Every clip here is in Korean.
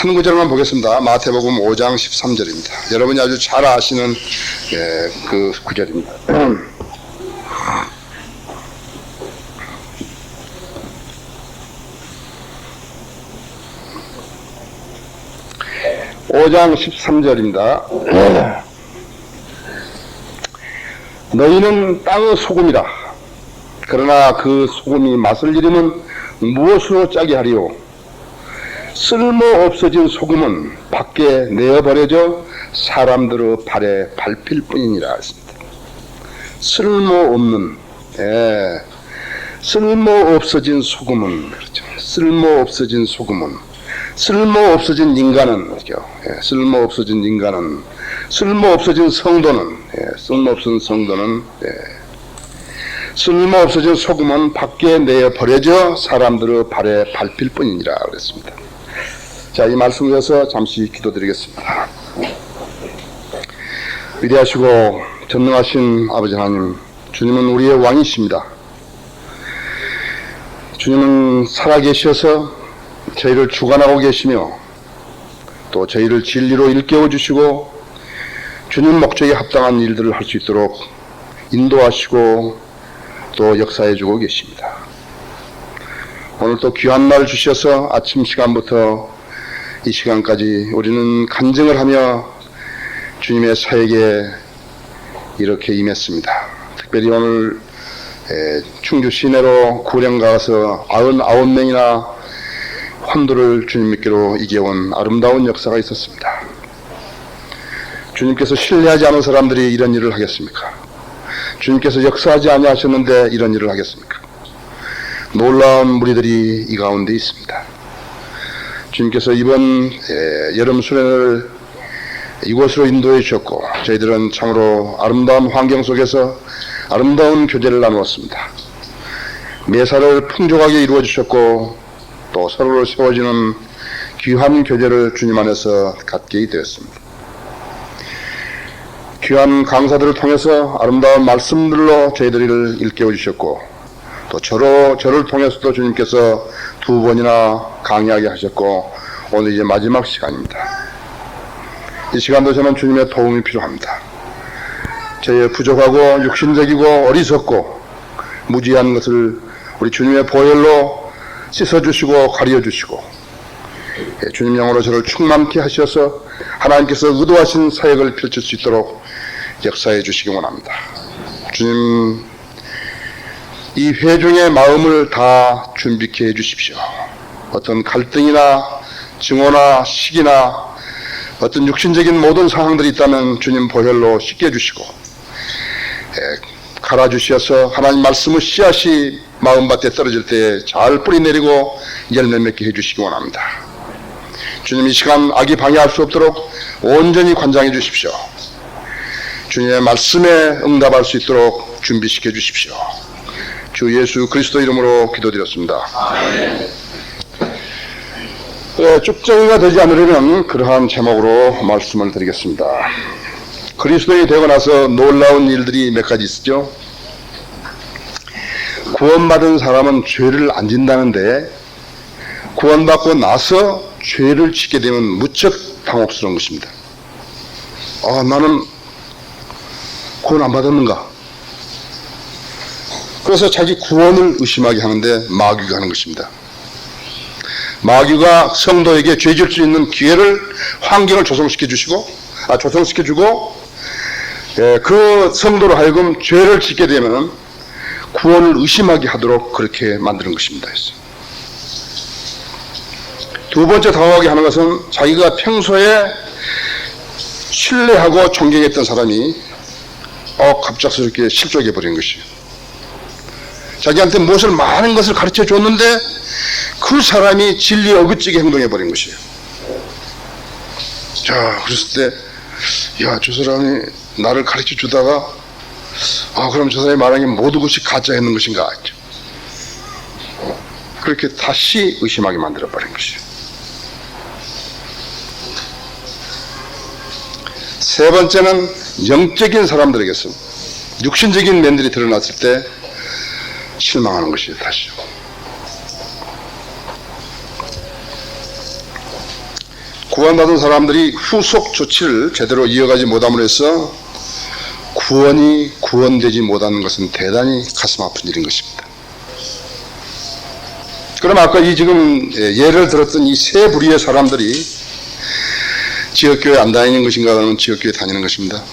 한 구절만 보겠습니다. 마태복음 5장 13절입니다. 여러분이 아주 잘 아시는 그 구절입니다. (5장 13절입니다) 너희는 땅의 소금이라. 그러나 그 소금이 맛을 잃으면 무엇으로 짜게 하리요? 쓸모없어진 소금은 밖에 내어버려져 사람들의 발에 밟힐 뿐이니라 했습니다. 쓸모없는, 쓸모없어진 소금은, 그렇죠. 쓸모없어진 소금은, 쓸모없어진 인간은, 그렇죠. 쓸모없어진 인간은, 쓸모없어진 성도는, 쓸모없어진 성도는, 쓸모없어진 소금은 밖에 내어 버려져 사람들의 발에 밟힐 뿐이니라 그랬습니다. 자, 이 말씀을 위해서 잠시 기도드리겠습니다. 위대하시고 전능하신 아버지 하나님, 주님은 우리의 왕이십니다. 주님은 살아계셔서 저희를 주관하고 계시며 또 저희를 진리로 일깨워 주시고 주님 목적에 합당한 일들을 할 수 있도록 인도하시고 또 역사해주고 계십니다. 오늘 또 귀한 날 주셔서 아침 시간부터 이 시간까지 우리는 간증을 하며 주님의 사역에 이렇게 임했습니다. 특별히 오늘 충주 시내로 구령 가서 99명이나 환도를 주님께로 이겨온 아름다운 역사가 있었습니다. 주님께서 신뢰하지 않은 사람들이 이런 일을 하겠습니까? 주님께서 역사하지 아니하셨는데 이런 일을 하겠습니까? 놀라운 무리들이 이 가운데 있습니다. 주님께서 이번 여름 수련을 이곳으로 인도해 주셨고 저희들은 참으로 아름다운 환경 속에서 아름다운 교제를 나누었습니다. 매사를 풍족하게 이루어 주셨고 또 서로를 세워주는 귀한 교제를 주님 안에서 갖게 되었습니다. 귀한 강사들을 통해서 아름다운 말씀들로 저희들을 일깨워 주셨고 또 저를 통해서도 주님께서 2번이나 강의하게 하셨고 오늘 이제 마지막 시간입니다. 이 시간도 저는 주님의 도움이 필요합니다. 저의 부족하고 육신적이고 어리석고 무지한 것을 우리 주님의 보혈로 씻어주시고 가려주시고 주님 영으로 저를 충만케 하셔서 하나님께서 의도하신 사역을 펼칠 수 있도록 역사해 주시기 원합니다. 주님, 이 회중의 마음을 다 준비케 해 주십시오. 어떤 갈등이나 증오나 시기나 어떤 육신적인 모든 상황들이 있다면 주님 보혈로 씻게 해주시고 갈아주셔서 하나님 말씀의 씨앗이 마음밭에 떨어질 때 잘 뿌리 내리고 열매 맺게 해주시기 원합니다. 주님, 이 시간 악이 방해할 수 없도록 온전히 관장해 주십시오. 주님의 말씀에 응답할 수 있도록 준비시켜 주십시오. 주 예수 그리스도 이름으로 기도드렸습니다. 아멘. 쭉정이가 되지 않으려면 그러한 제목으로 말씀을 드리겠습니다. 그리스도인이 되고 나서 놀라운 일들이 몇 가지 있죠. 구원받은 사람은 죄를 안 짓는다는데 구원받고 나서 죄를 짓게 되면 무척 당혹스러운 것입니다. 나는 구원 안 받았는가? 그래서 자기 구원을 의심하게 하는데 마귀가 하는 것입니다. 마귀가 성도에게 죄 질 수 있는 기회를, 환경을 조성시켜 주고 그 성도로 하여금 죄를 짓게 되면 구원을 의심하게 하도록 그렇게 만드는 것입니다. 두 번째 당황하게 하는 것은 자기가 평소에 신뢰하고 존경했던 사람이 갑작스럽게 실족해 버린 것이에요. 자기한테 무엇을 많은 것을 가르쳐 줬는데 그 사람이 진리에 어긋지게 행동해 버린 것이에요. 자, 그랬을 때 저 사람이 나를 가르쳐 주다가 그럼 저 사람이 말하는 게 모든 것이 가짜였는 것인가? 그렇게 다시 의심하게 만들어 버린 것이에요. 세 번째는 영적인 사람들에게서 육신적인 면들이 드러났을 때 실망하는 것이에요. 다시 구원받은 사람들이 후속 조치를 제대로 이어가지 못함으로 해서 구원이 구원되지 못하는 것은 대단히 가슴 아픈 일인 것입니다. 그럼 아까 이 지금 예를 들었던 이 세 부류의 사람들이 지역교회 안 다니는 것인가 하면 지역교회 다니는 것입니다.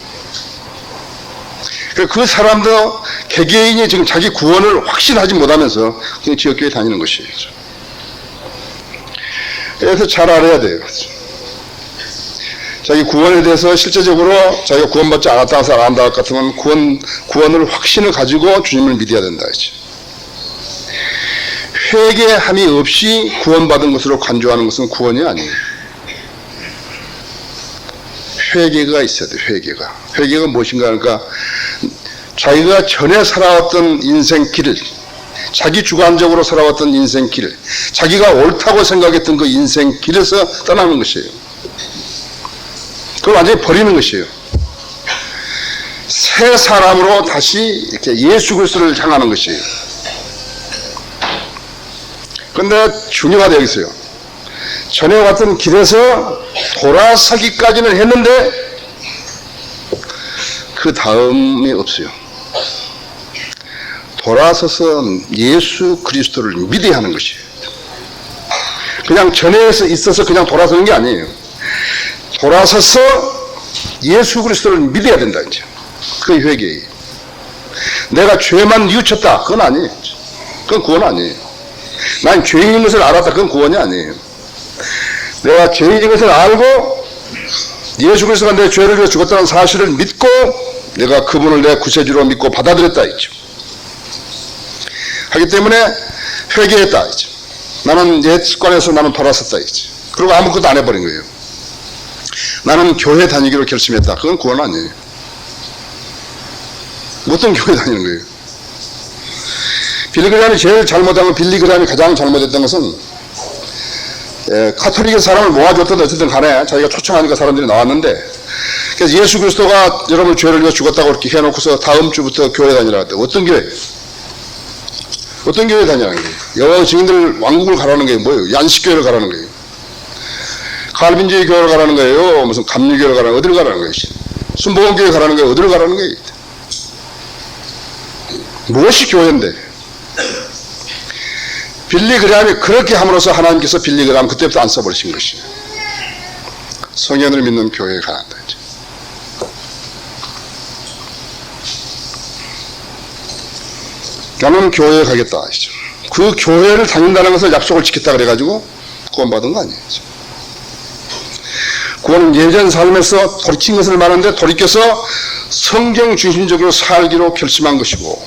그 사람도 개개인이 지금 자기 구원을 확신하지 못하면서 그냥 지역교회 다니는 것이에요. 그래서 잘 알아야 돼요. 자기 구원에 대해서 실제적으로 자기가 구원받지 않았다고 해서 안 한다 같으면 구원을 확신을 가지고 주님을 믿어야 된다. 회개함이 없이 구원받은 것으로 간주하는 것은 구원이 아니에요. 회개가 있어야 돼요. 회개가 무엇인가 하니까 자기가 전에 살아왔던 인생길을, 자기 주관적으로 살아왔던 인생길을, 자기가 옳다고 생각했던 그 인생길에서 떠나는 것이에요. 그걸 완전히 버리는 것이에요. 새 사람으로 다시 이렇게 예수 그리스도를 향하는 것이에요. 그런데 중요한 게 여기 있어요. 전에 왔던 길에서 돌아서기까지는 했는데 그 다음이 없어요. 돌아서서 예수 그리스도를 믿어야 하는 것이에요. 그냥 전에 있어서 그냥 돌아서는 게 아니에요. 돌아서서 예수 그리스도를 믿어야 된다. 이제 그 회개예요. 내가 죄만 뉘우쳤다. 그건 아니에요. 그건 구원 아니에요. 난 죄인인 것을 알았다. 그건 구원이 아니에요. 내가 죄인인 것을 알고 예수 그리스도가 내 죄를 위해 죽었다는 사실을 믿고 내가 그분을 내 구세주로 믿고 받아들였다 있죠. 하기 때문에 회개했다 있죠. 나는 옛 습관에서 나는 돌아섰다 있죠. 그리고 아무것도 안 해버린 거예요. 나는 교회 다니기로 결심했다. 그건 구원 아니에요. 어떤 교회 다니는 거예요? 빌리그램이 제일 잘못한 건, 빌리그램이 가장 잘못했던 것은 카톨릭의 사람을 모아줬든 어쨌든 간에 자기가 초청하니까 사람들이 나왔는데, 그래서 예수 그리스도가 여러분 죄를 위해 죽었다고 이렇게 해놓고서 다음 주부터 교회 다니라 했대. 어떤 교회? 어떤 교회 다니라는 거예요? 여호와 증인들 왕국을 가라는 게 뭐예요? 양식교회를 가라는 거예요. 칼빈주의 교회를 가라는 거예요? 무슨 감리교회를 가라는 거예요? 어디를 가라는 거예요? 순복음교회 가라는 거예요? 어디를 가라는 거예요? 무엇이 교회인데? 빌리그램이 그렇게 함으로써 하나님께서 빌리그램 그때부터 안 써버리신 것이에요. 성현을 믿는 교회에 가란다. 나는 교회에 가겠다. 그 교회를 다닌다는 것을 약속을 지켰다 그래가지고 구원받은 거 아니에요. 구원은 예전 삶에서 돌이킨 것을 말하는데 돌이켜서 성경 중심적으로 살기로 결심한 것이고,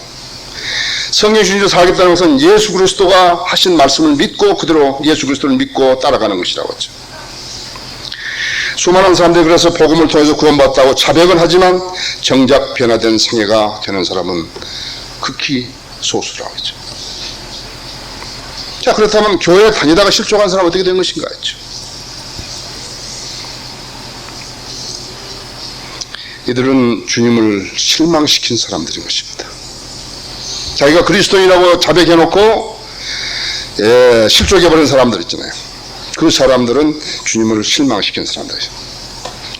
성경 중심적으로 살겠다는 것은 예수 그리스도가 하신 말씀을 믿고 그대로 예수 그리스도를 믿고 따라가는 것이라고 했죠. 수많은 사람들이 그래서 복음을 통해서 구원받았다고 자백은 하지만 정작 변화된 생애가 되는 사람은 극히 소수라고 했죠. 자, 그렇다면 교회에 다니다가 실족한 사람은 어떻게 된 것인가 했죠. 이들은 주님을 실망시킨 사람들인 것입니다. 자기가 그리스도인이라고 자백해놓고 실족해버린 사람들 있잖아요. 그 사람들은 주님을 실망시킨 사람들이죠.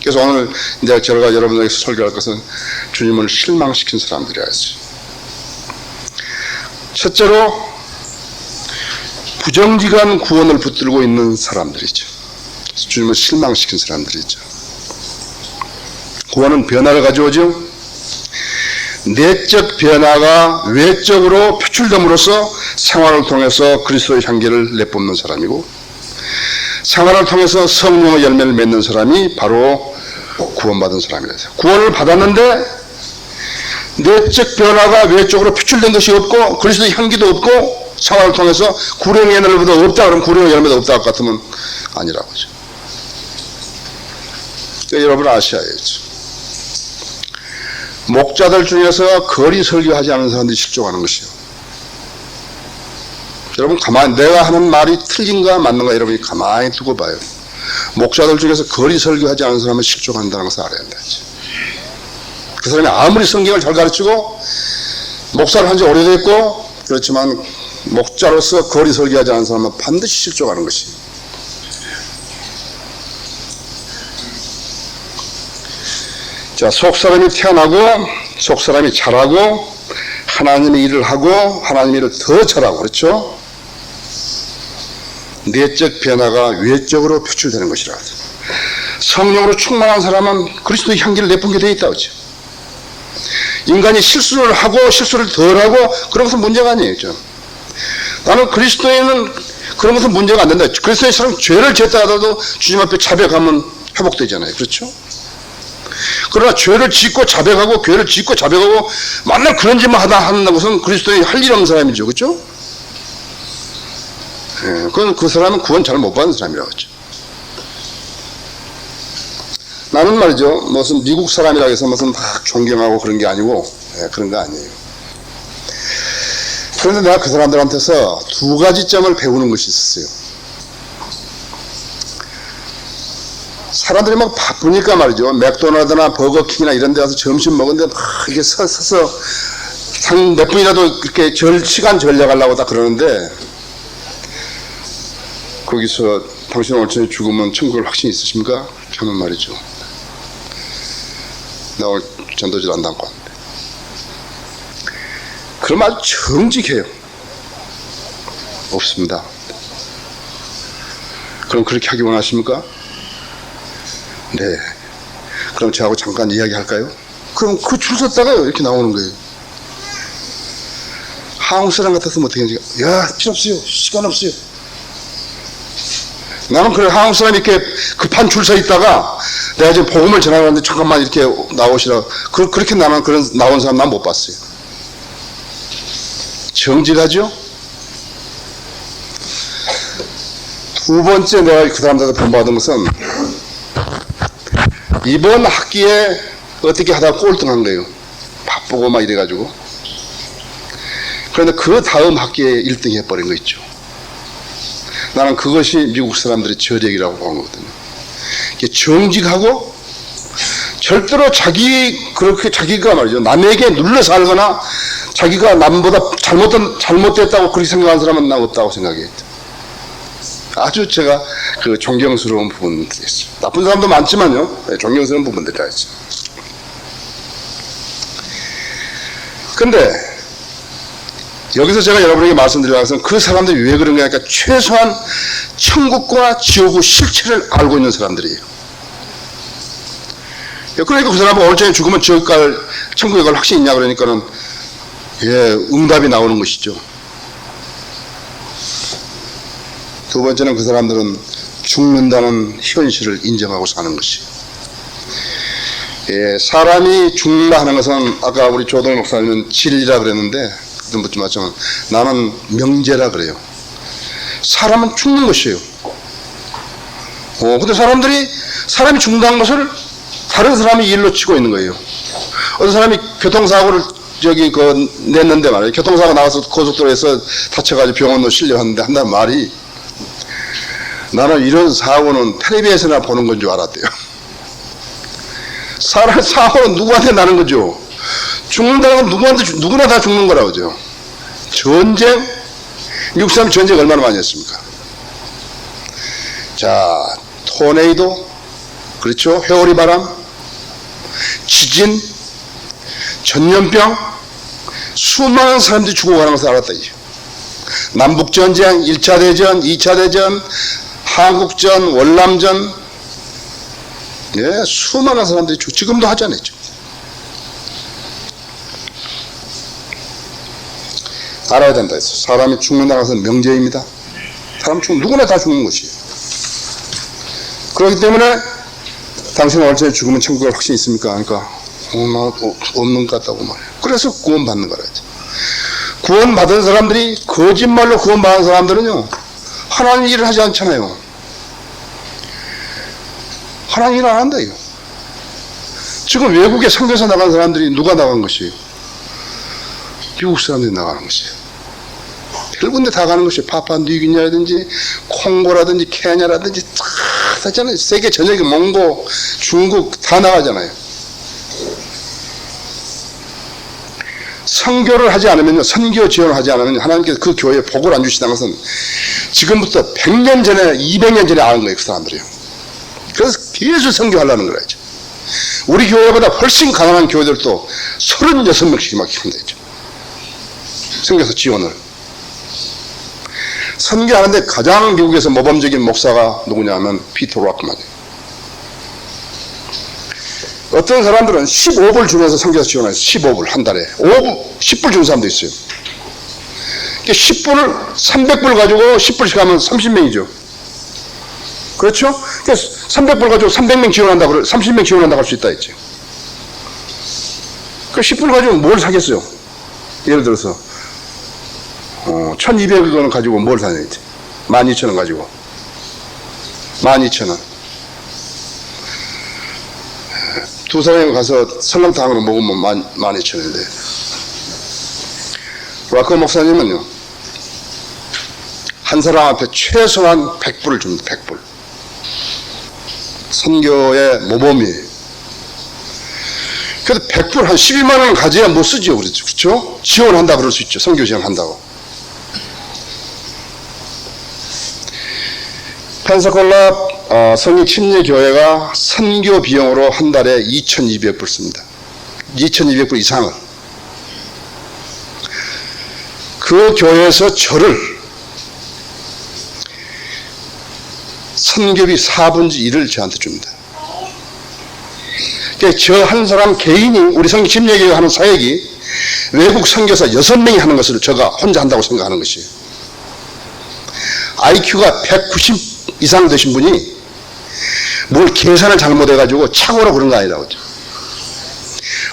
그래서 오늘 내가 제가 여러분에게 설교할 것은 주님을 실망시킨 사람들이라 했어요. 첫째로 부정직한 구원을 붙들고 있는 사람들이죠. 주님을 실망시킨 사람들이죠. 구원은 변화를 가져오죠. 내적 변화가 외적으로 표출됨으로써 생활을 통해서 그리스도의 향기를 내뿜는 사람이고, 생활을 통해서 성령의 열매를 맺는 사람이 바로 구원받은 사람이라서, 구원을 받았는데 내적 변화가 외적으로 표출된 것이 없고 그리스도의 향기도 없고 생활을 통해서 구령의 열매도 없다 그러면 구령의 열매도 없다 같으면 아니라고 하죠. 그러니까 여러분 아셔야 해야죠. 목자들 중에서 거리 설교하지 않은 사람들이 실족하는 것이요. 여러분 가만히, 내가 하는 말이 틀린가 맞는가 여러분이 가만히 두고 봐요. 목자들 중에서 거리 설교하지 않은 사람은 실족한다는 것을 알아야 한다. 그 사람이 아무리 성경을 잘 가르치고 목사를 한 지 오래됐고 그렇지만 목자로서 거리 설교하지 않은 사람은 반드시 실족하는 것이. 자, 속사람이 태어나고 속사람이 자라고 하나님의 일을 하고 하나님의 일을 더 잘하고, 그렇죠? 내적 변화가 외적으로 표출되는 것이라. 성령으로 충만한 사람은 그리스도의 향기를 내뿜게 되어 있다고 하죠. 인간이 실수를 하고 실수를 덜 하고 그런 것은 문제가 아니에요. 나는 그리스도에는 그런 것은 문제가 안 된다. 그리스도의 사람 죄를 짓다 하더라도 주님 앞에 자백하면 회복되잖아요. 그렇죠? 그러나 죄를 짓고 자백하고 죄를 짓고 자백하고 맨날 그런 짓만 하는 것은 그리스도의 할 일 없는 사람이죠. 그렇죠? 예, 그 사람은 구원 잘 못 받는 사람이라고 하죠. 나는 말이죠, 무슨 미국 사람이라고 해서 무슨 막 존경하고 그런 게 아니고, 예, 그런 거 아니에요. 그런데 내가 그 사람들한테서 두 가지 점을 배우는 것이 있었어요. 사람들이 막 바쁘니까 말이죠, 맥도날드나 버거킹이나 이런 데 가서 점심 먹는데 막 이렇게 서서 한 몇 분이라도 이렇게 시간 절약하려고 다 그러는데, 거기서 당신 오늘 저녁에 죽으면 천국을 확신 있으십니까? 하면 말이죠, 나 오늘 전도질 안 담고 왔는데. 그럼 아주 정직해요. 없습니다. 그럼 그렇게 하기 원하십니까? 네. 그럼 저하고 잠깐 이야기할까요? 그럼 그 줄 섰다가요, 이렇게 나오는 거예요. 한국 사람 같았으면 어떻게 하지? 야, 필요 없어요. 시간 없어요. 나는 그래, 한국 사람이 이렇게 급한 줄 서 있다가 내가 지금 복음을 전하는데 잠깐만 이렇게 나오시라. 그렇게 나는 그런 나온 사람 난 못 봤어요. 정직하죠? 두 번째 내가 그 사람들한테 본받은 것은 이번 학기에 어떻게 하다가 꼴등한 거예요. 바쁘고 막 이래가지고. 그런데 그 다음 학기에 1등 해버린 거 있죠. 나는 그것이 미국 사람들의 저력이라고 보는 거거든요. 정직하고 절대로 자기가 말이죠, 남에게 눌러 살거나 자기가 남보다 잘못됐다고 그렇게 생각하는 사람은 나 없다고 생각해요. 아주 제가 그 존경스러운 부분들이 있어요. 나쁜 사람도 많지만요, 존경스러운 부분들이 다 있어요. 근데 여기서 제가 여러분에게 말씀드리려고 해서 그 사람들이 왜 그런가 하니까 최소한 천국과 지옥의 실체를 알고 있는 사람들이에요. 그러니까 그 사람은 오늘 저녁에 죽으면 천국에 갈 확신이 있냐 그러니까는, 예, 응답이 나오는 것이죠. 두 번째는 그 사람들은 죽는다는 현실을 인정하고 사는 것이에요. 예, 사람이 죽는다 하는 것은 아까 우리 조동희 목사님은 진리라 그랬는데, 그때 묻지 마지만 나는 명제라 그래요. 사람은 죽는 것이에요. 근데 사람이 죽는다는 것을 다른 사람이 일로 치고 있는 거예요. 어떤 사람이 교통사고를 냈는데 말이에요. 교통사고 나가서 고속도로에서 다쳐가지고 병원으로 실려왔는데 한다는 말이, 나는 이런 사고는 텔레비에서나 보는 건 줄 알았대요. 사고는 누구한테 나는 거죠. 죽는다는 건 누구나 다 죽는 거라고 하죠. 전쟁, 미국 사람 전쟁 얼마나 많이 했습니까? 자, 토네이도, 그렇죠? 회오리 바람, 지진, 전염병, 수많은 사람들이 죽어가는 것을 알았다. 남북전쟁, 1차 대전, 2차 대전, 한국전, 월남전, 예, 수많은 사람들이 지금도 하잖아요. 알아야 된다 했어. 사람이 죽는다는 것은 명제입니다. 누구나 다 죽는 것이에요. 그렇기 때문에 당신은 오늘 저녁에 죽으면 천국에 확신이 있습니까? 그러니까 없는 것 같다고 말해요. 그래서 구원받는 거라죠. 구원받은 사람들이, 거짓말로 구원받은 사람들은요, 하나님 일을 하지 않잖아요. 하나님 일을 안 한다 이거. 지금 외국에 선교사 나간 사람들이 누가 나간 것이에요? 미국 사람들이 나가는 것이에요. 별 군데 다 가는 것이에요. 파푸아뉴기니아라든지 콩고라든지 케냐라든지 다 하잖아요. 세계 전역에 몽고, 중국 다 나가잖아요. 선교를 하지 않으면요, 선교 지원을 하지 않으면 하나님께서 그 교회에 복을 안 주시다는 것은 지금부터 100년 전에, 200년 전에 아는 거예요, 그 사람들이요. 그래서 계속 선교하려는 거라죠. 우리 교회보다 훨씬 가난한 교회들도 36명씩 막 한다 했죠. 선교사 지원을. 선교하는데 가장 미국에서 모범적인 목사가 누구냐면 피터 락만이에요. 어떤 사람들은 15불 주면서 선교사 지원해서 15불 한 달에 10불 주는 사람도 있어요. 10불을 300불 가지고 10불씩 하면 30명이죠. 그렇죠? 300불 가지고 300명 지원한다, 30명 지원한다고 할 수 있다 했죠. 그 10불 가지고 뭘 사겠어요? 예를 들어서 1200원 가지고 뭘 사냐 했지. 12,000원 가지고 12,000원. 두 사람이 가서 설렁탕으로 먹으면 12,000원인데 락커 목사님은요 한 사람한테 최소한 100불을 줍니다. 100불. 선교의 모범이에요. 그래도 100불 한 12만 원을 가져야 못 쓰죠. 그렇죠? 지원한다 그럴 수 있죠. 선교 지원한다고. 펜사콜라 성리 침례교회가 선교 비용으로 한 달에 2,200불 씁니다. 2,200불 이상을. 그 교회에서 저를 선교비 4분의 1을 저한테 줍니다. 그러니까 저 한 사람 개인이 우리 성리 침례교회 하는 사역이 외국 선교사 6명이 하는 것을 제가 혼자 한다고 생각하는 것이에요. IQ가 190 이상 되신 분이 뭘 계산을 잘못해가지고 착오로 그런 거 아니라고.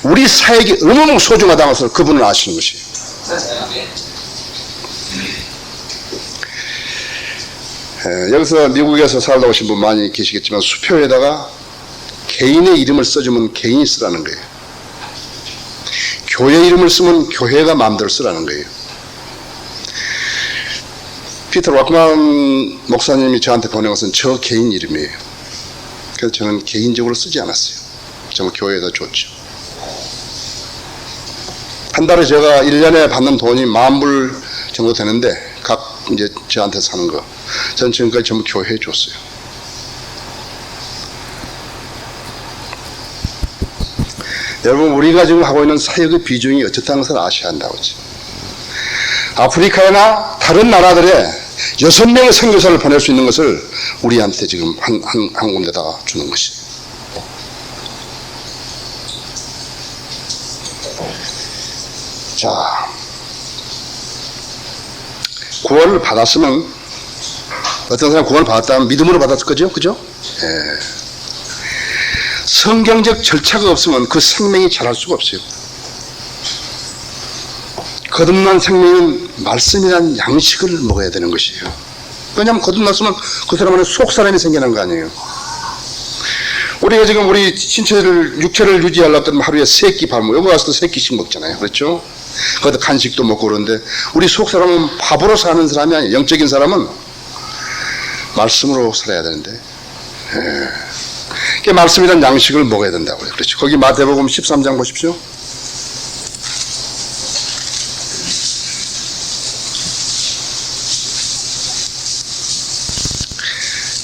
우리 사역이 얼마나 소중하다는 것을 그분은 아시는 것이에요. 여기서 미국에서 살다 오신 분 많이 계시겠지만 수표에다가 개인의 이름을 써주면 개인이 쓰라는 거예요. 교회 이름을 쓰면 교회가 마음대로 쓰라는 거예요. 피터 락만 목사님이 저한테 보낸 것은 저 개인 이름이에요. 그래서 저는 개인적으로 쓰지 않았어요. 정말 교회에다 줬죠. 한 달에 제가 1년에 받는 돈이 10,000불 정도 되는데 각 이제 저한테 사는 거 전 지금까지 전부 교회에 줬어요. 여러분 우리가 지금 하고 있는 사역의 비중이 어떻다는 것을 아셔야 한다고 하죠. 아프리카나 다른 나라들에 6명의 선교사를 보낼 수 있는 것을 우리한테 지금 한 군데다가 주는 것이에요. 자, 구원을 받았으면 어떤 사람 구원을 받았다면 믿음으로 받았을 거죠? 그죠? 예. 성경적 절차가 없으면 그 생명이 자랄 수가 없어요. 거듭난 생명은 말씀이란 양식을 먹어야 되는 것이에요. 왜냐하면 거듭났으면 그 사람 안에 속 사람이 생겨난 거 아니에요. 우리가 지금 우리 신체를 육체를 유지하려면 하루에 3끼 밥 먹고 여기 와서도 3끼씩 먹잖아요. 그렇죠? 거기다 간식도 먹고 그러는데 우리 속 사람은 밥으로 사는 사람이 아니에요. 영적인 사람은 말씀으로 살아야 되는데 그 말씀이란 양식을 먹어야 된다고요. 그렇죠? 거기 마태복음 13장 보십시오.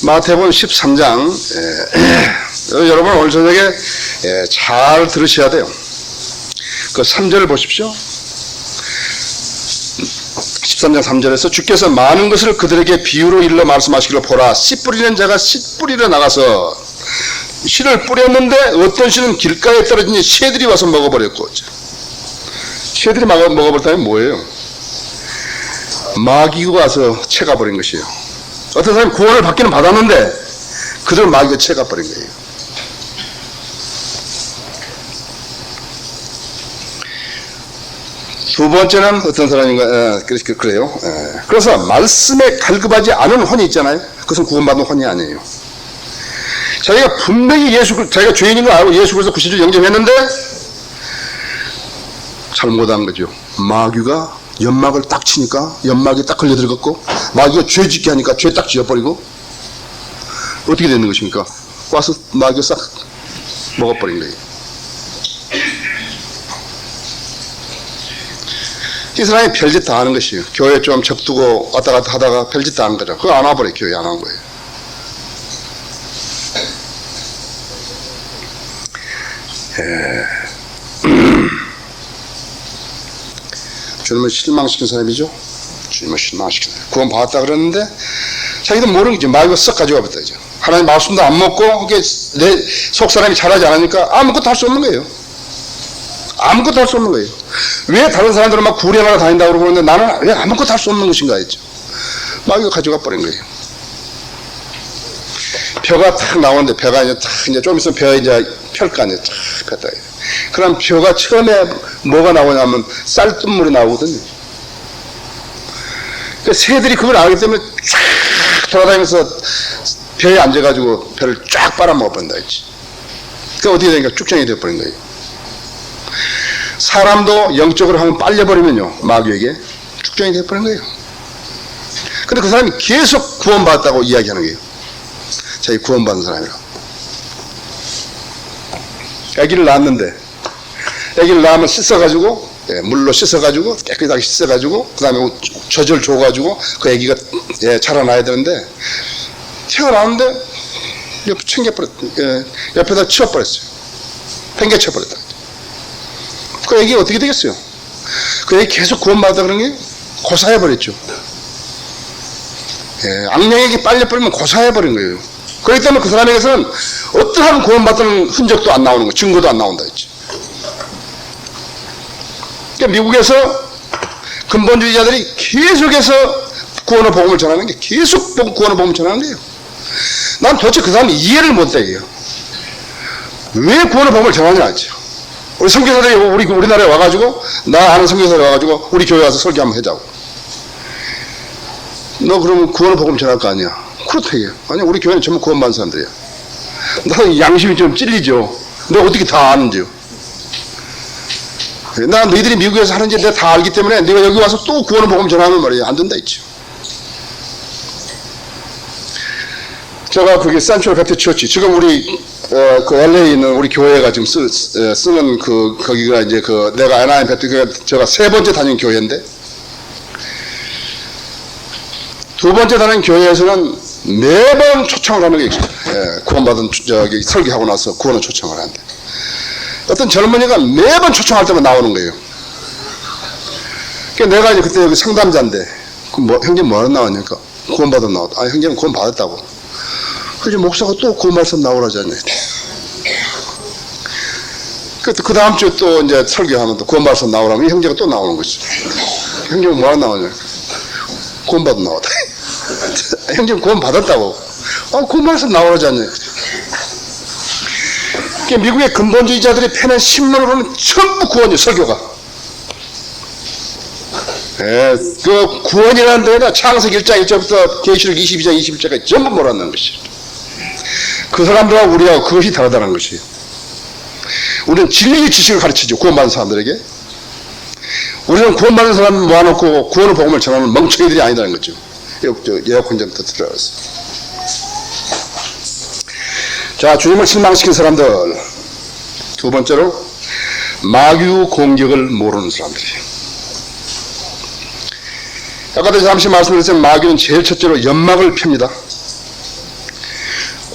마태복음 13장 여러분 오늘 저녁에 잘 들으셔야 돼요. 그 3절을 보십시오. 13장 3절에서 주께서 많은 것을 그들에게 비유로 일러 말씀하시기를 보라. 씨 뿌리는 자가 씨 뿌리러 나가서 씨를 뿌렸는데 어떤 씨는 길가에 떨어지니 새들이 와서 먹어버렸고, 새들이 먹어버렸다면 뭐예요? 마귀가 와서 채가버린 것이에요. 어떤 사람이 구원을 받기는 받았는데 그들 마귀가 채가버린 거예요. 두 번째는 어떤 사람인가, 그래요. 그래서 말씀에 갈급하지 않은 혼이 있잖아요. 그것은 구원받은 혼이 아니에요. 자기가 분명히 자기가 죄인인 걸 알고 예수 그리스도 구세주 영접했는데 잘못한 거죠. 마귀가 연막을 딱 치니까 연막이 딱 걸려 들어갔고 마귀가 죄 짓게 하니까 죄 딱 지어버리고 어떻게 되는 것입니까? 와서 마귀가 싹 먹어버린 거예요. 이 사람이 별짓 다 하는 것이에요. 교회 좀 접두고 왔다 갔다 하다가 별짓 다 하는 거죠. 그거 안 와버려요. 교회 안 한 거예요. 주님을 실망시킨 사람이죠. 주님을 실망시킨 사람. 구원 받았다 그러는데 자기도 모르는 거지. 마귀가 썩 가져가 버렸다. 하나님 말씀도 안 먹고 그게 내 속 사람이 잘하지 않으니까 아무것도 할 수 없는 거예요. 아무것도 할 수 없는 거예요. 왜 다른 사람들은 막 구령하러 다닌다고 그러는데 나는 왜 아무것도 할 수 없는 것인가 했죠. 마귀가 가져가 버린 거예요. 벼가 탁 나오는데 벼가 이제 좀 있으면 벼가 이제 펼 거 아니에요. 탁 폈다. 그럼 벼가 처음에 뭐가 나오냐면 쌀뜨물이 나오거든요. 그 새들이 그걸 알기 때문에 쫙 돌아다니면서 벼에 앉아가지고 벼를 쫙 빨아먹어버린다 했지. 그러니까 어떻게 되니까 쭉정이 되어버린 거예요. 사람도 영적으로 하면 빨려버리면요, 마귀에게 축전이 되어버린 거예요. 근데 그 사람이 계속 구원받았다고 이야기하는 거예요. 자기 구원받은 사람이라고. 아기를 낳았는데, 아기를 낳으면 씻어가지고, 물로 씻어가지고, 깨끗하게 씻어가지고, 그 다음에 젖을 줘가지고, 그 아기가 자라나야 되는데, 태어나는데, 옆에다 치워버렸어요. 팽개쳐버렸다. 그 애기 어떻게 되겠어요? 그 애기 계속 구원받았다 그런 게 고사해버렸죠. 악령에게 빨려버리면 고사해버린 거예요. 그렇기 때문에 그 사람에게서는 어떠한 구원받은 흔적도 안 나오는 거예요. 증거도 안 나온다 했지. 그러니까 미국에서 근본주의자들이 계속해서 구원의 복음을 전하는 게 계속 구원의 복음을 전하는 거예요. 난 도대체 그 사람이 이해를 못해요. 왜 구원의 복음을 전하냐 했죠. 우리 선교사들이 우리나라에 와가지고, 나 아는 선교사들이 와가지고, 우리 교회 와서 설교 한번 해자고. 너 그러면 구원의 복음 전할 거 아니야? 그렇다, 이게. 아니, 우리 교회는 전부 구원받은 사람들이야. 나는 양심이 좀 찔리죠. 내가 어떻게 다 아는지요? 나 너희들이 미국에서 하는지 내가 다 알기 때문에 내가 여기 와서 또 구원의 복음 전하면 말이야. 안 된다, 했죠. 제가 그게 산츄럴 베프티스트 처치. 지금 우리 그 LA에 있는 우리 교회가 지금 쓰는 거기가 이제 내가 NIM 베프티스트 제가 세 번째 다닌 교회인데, 두 번째 다닌 교회에서는 매번 초청을 하는 게 있어요. 구원받은 설교하고 나서 구원을 초청을 하는데, 어떤 젊은이가 매번 초청할 때만 나오는 거예요. 그러니까 내가 이제 그때 여기 상담자인데, 형님 뭐하러 나왔냐니까, 구원받아 나왔다. 아, 형님 구원 받았다고. 그래서 목사가 또 그 말씀 나오라지 않냐. 그 다음 주에 또 이제 설교하면 또 구원 말씀 나오라면 형제가 또 나오는 거지. 형제가 뭐하러 나오냐. 구원 받아 나왔다. 형제가 구원 받았다고. 아, 구원 말씀 나오라지 않냐. 미국의 근본주의자들이 펴낸 신문으로는 전부 구원이에요, 설교가. 그 구원이라는 데에다 창세기 1장 1절부터 계시록 22장 21절까지 전부 몰아넣는 것이에요. 그 사람들하고 우리하고 그것이 다르다는 것이에요. 우리는 진리의 지식을 가르치죠, 구원받은 사람들에게. 우리는 구원받은 사람 모아놓고 구원의 복음을 전하는 멍청이들이 아니라는 거죠. 에어컨 좀 더 들어가서. 자, 주님을 실망시킨 사람들. 두 번째로, 마귀 공격을 모르는 사람들이에요. 아까도 잠시 말씀드렸지만 마귀는 제일 첫째로 연막을 펴니다.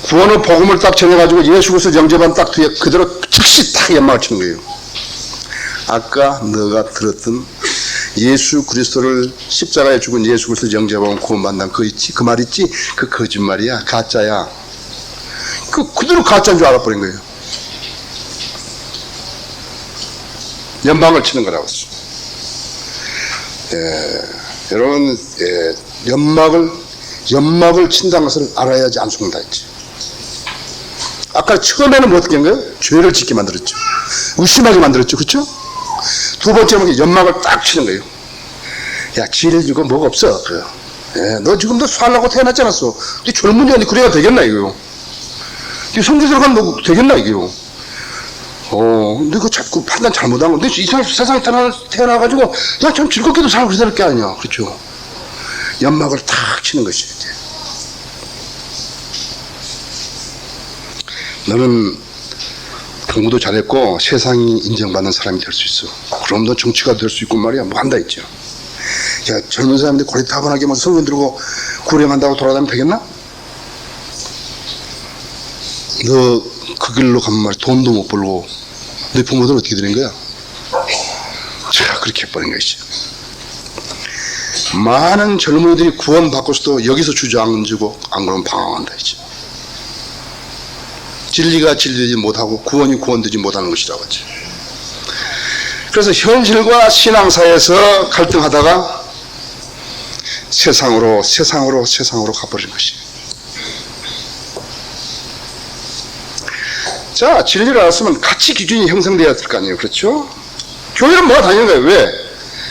구원의 복음을 딱 전해가지고 예수 그리스도 영접한 딱 뒤에 그대로 즉시 딱 연막을 치는 거예요. 아까 너가 들었던 예수 그리스도를 십자가에 죽은 예수 그리스도 영접하면 구원받는다는 그 말 있지? 그 거짓말이야. 가짜야. 그대로 가짜인 줄 알아버린 거예요. 연막을 치는 거라고 했어요. 여러분, 연막을 친다는 것을 알아야지 안 속는다 했지. 아까 처음에는 뭐 어떻게 한 거예요? 죄를 짓게 만들었죠. 의심하게 만들었죠. 그렇죠? 두 번째는 연막을 딱 치는 거예요. 야, 지혜를 주고 뭐가 없어. 너 지금 너 수하려고 태어났지 않았어. 네 젊은이 아니 그래야 되겠나 이거요. 네 성지 들어가면 너 되겠나 이게요. 근데 그 자꾸 판단 잘못한 건데 세상에 태어나가지고 야, 참 즐겁게도 살고 그래야 될 게 아니야. 그렇죠? 연막을 탁 치는 것이. 너는 공부도 잘했고 세상이 인정받는 사람이 될 수 있어. 그럼 너 정치가 될 수 있고 말이야. 뭐 한다 했죠. 야, 젊은 사람들이 고리타분하게 막 성경 들고 구령한다고 돌아다니면 되겠나? 너 그 길로 가면 말이야. 돈도 못 벌고 내 부모들은 어떻게 되는 거야? 자, 그렇게 해버린 것이죠. 많은 젊은이들이 구원받고서도 여기서 주저앉고 안 그러면 방황한다 이제. 진리가 진리되지 못하고 구원이 구원되지 못하는 것이라고 하죠. 그래서 현실과 신앙 사이에서 갈등하다가 세상으로 가버린 것이에요. 자, 진리를 알았으면 가치 기준이 형성되어야 될 거 아니에요. 그렇죠? 교회는 뭐가 다니는 거예요? 왜?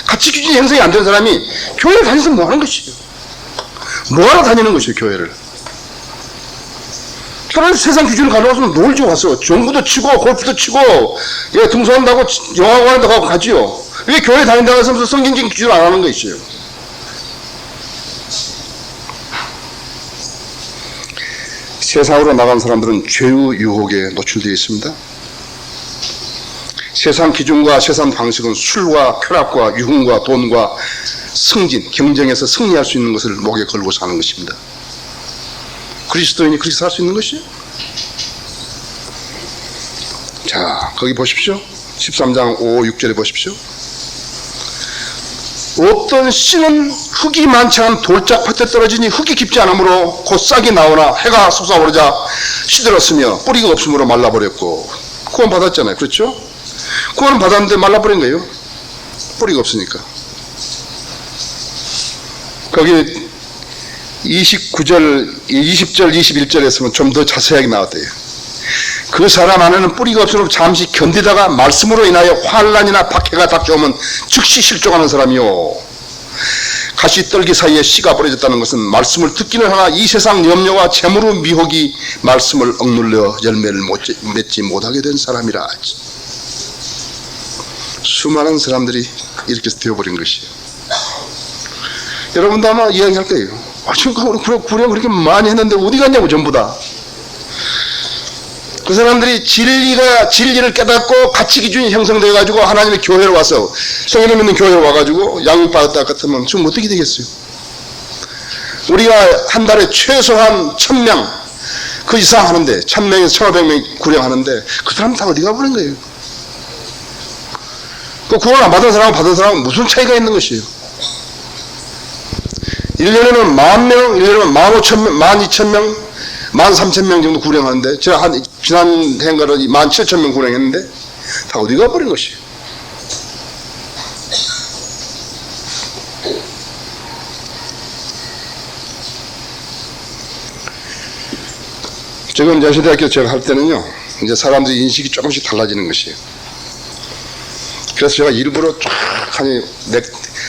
가치 기준이 형성이 안 되는 사람이 교회를 다니면서 뭐 하는 것이에요? 뭐하러 다니는 것이에요, 교회를? 차라리 세상 기준을 가져와서 놀죠, 가서. 농구도 치고, 골프도 치고, 예, 등산한다고 영화관에도 가고 가지요. 왜 교회 다닌다고 해서 성경적인 기준을 안 하는 것이에요? 세상으로 나간 사람들은 죄의 유혹에 노출되어 있습니다. 세상 기준과 세상 방식은 술과 쾌락과 유흥과 돈과 승진, 경쟁에서 승리할 수 있는 것을 목에 걸고 사는 것입니다. 그리스도인이 그렇게 살 수 있는 것이에요. 자, 거기 보십시오. 13장 5, 6절에 보십시오. 어떤 씨는 흙이 많지 않은 돌짝밭에 떨어지니 흙이 깊지 않으므로 곧 싹이 나오나 해가 솟아오르자 시들었으며 뿌리가 없으므로 말라버렸고. 구원 받았잖아요. 그렇죠? 구원 받았는데 말라버린 거예요. 뿌리가 없으니까. 거기 29절, 20절, 21절에서는 좀 더 자세하게 나왔대요. 그 사람 안에는 뿌리가 없으므로 잠시 견디다가 말씀으로 인하여 환난이나 박해가 닥쳐오면 즉시 실족하는 사람이요. 가시 떨기 사이에 씨가 버려졌다는 것은 말씀을 듣기는 하나 이 세상 염려와 재물의 미혹이 말씀을 억눌려 열매를 맺지 못하게 된 사람이라. 수많은 사람들이 이렇게 되어버린 것이에요. 여러분도 아마 이야기할 거예요. 지금 구령 그렇게 많이 했는데 어디 갔냐고 전부 다. 그 사람들이 진리를 깨닫고 가치 기준이 형성되어 가지고 하나님의 교회로 와서 성령을 믿는 교회로 와가지고 양육받았다 같으면 지금 어떻게 되겠어요? 우리가 한 달에 최소한 1000명 그 이상 하는데 1000명에서 1500명 구령하는데 그 사람 다 어디 가버린 거예요? 그 구원 안 받은 사람과 받은 사람은 무슨 차이가 있는 것이에요? 1년에는 10,000명, 1년에는 15,000명, 12,000명, 13,000명 정도 구령하는데 제가 지난 해인가는 17,000명 구령했는데 다 어디 가버린 것이에요? 지금 여시대학교 제가 할 때는요, 이제 사람들이 인식이 조금씩 달라지는 것이에요. 그래서 제가 일부러 쫙 하니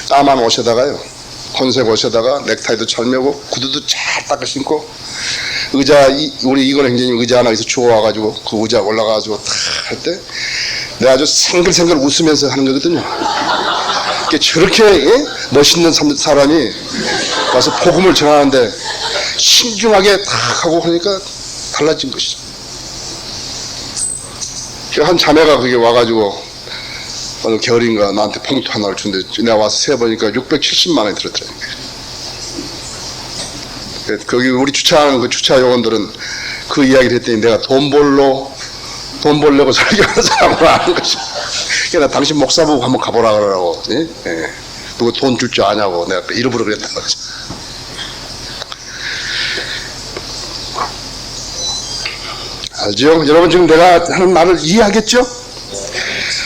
까만 옷에다가요, 혼색 옷에다가 넥타이도 잘 매고 구두도 잘 닦아 신고 의자, 우리 이건 행제님 의자 하나 여기서 주워와가지고 그 의자 올라가가지고 탁 할 때 내가 아주 생글생글 웃으면서 하는 거거든요. 저렇게 멋있는 사람이 와서 복음을 전하는데 신중하게 탁 하고 하니까 달라진 것이죠. 한 자매가 거기 와가지고 어느 겨울인가 나한테 봉투 하나를 준대. 내가 와서 세보니까 670만 원이 들었더라니까. 거기 우리 주차하는 그 주차 요원들은 그 이야기를 했더니 내가 돈 벌려고 설교하는 사람을 아는 것이. 그러니까 당신 목사 보고 한번 가보라 그러라고. 예? 예. 누구 돈 줄 줄 아냐고 내가 일부러 그랬다는 거죠. 알죠? 여러분 지금 내가 하는 말을 이해하겠죠?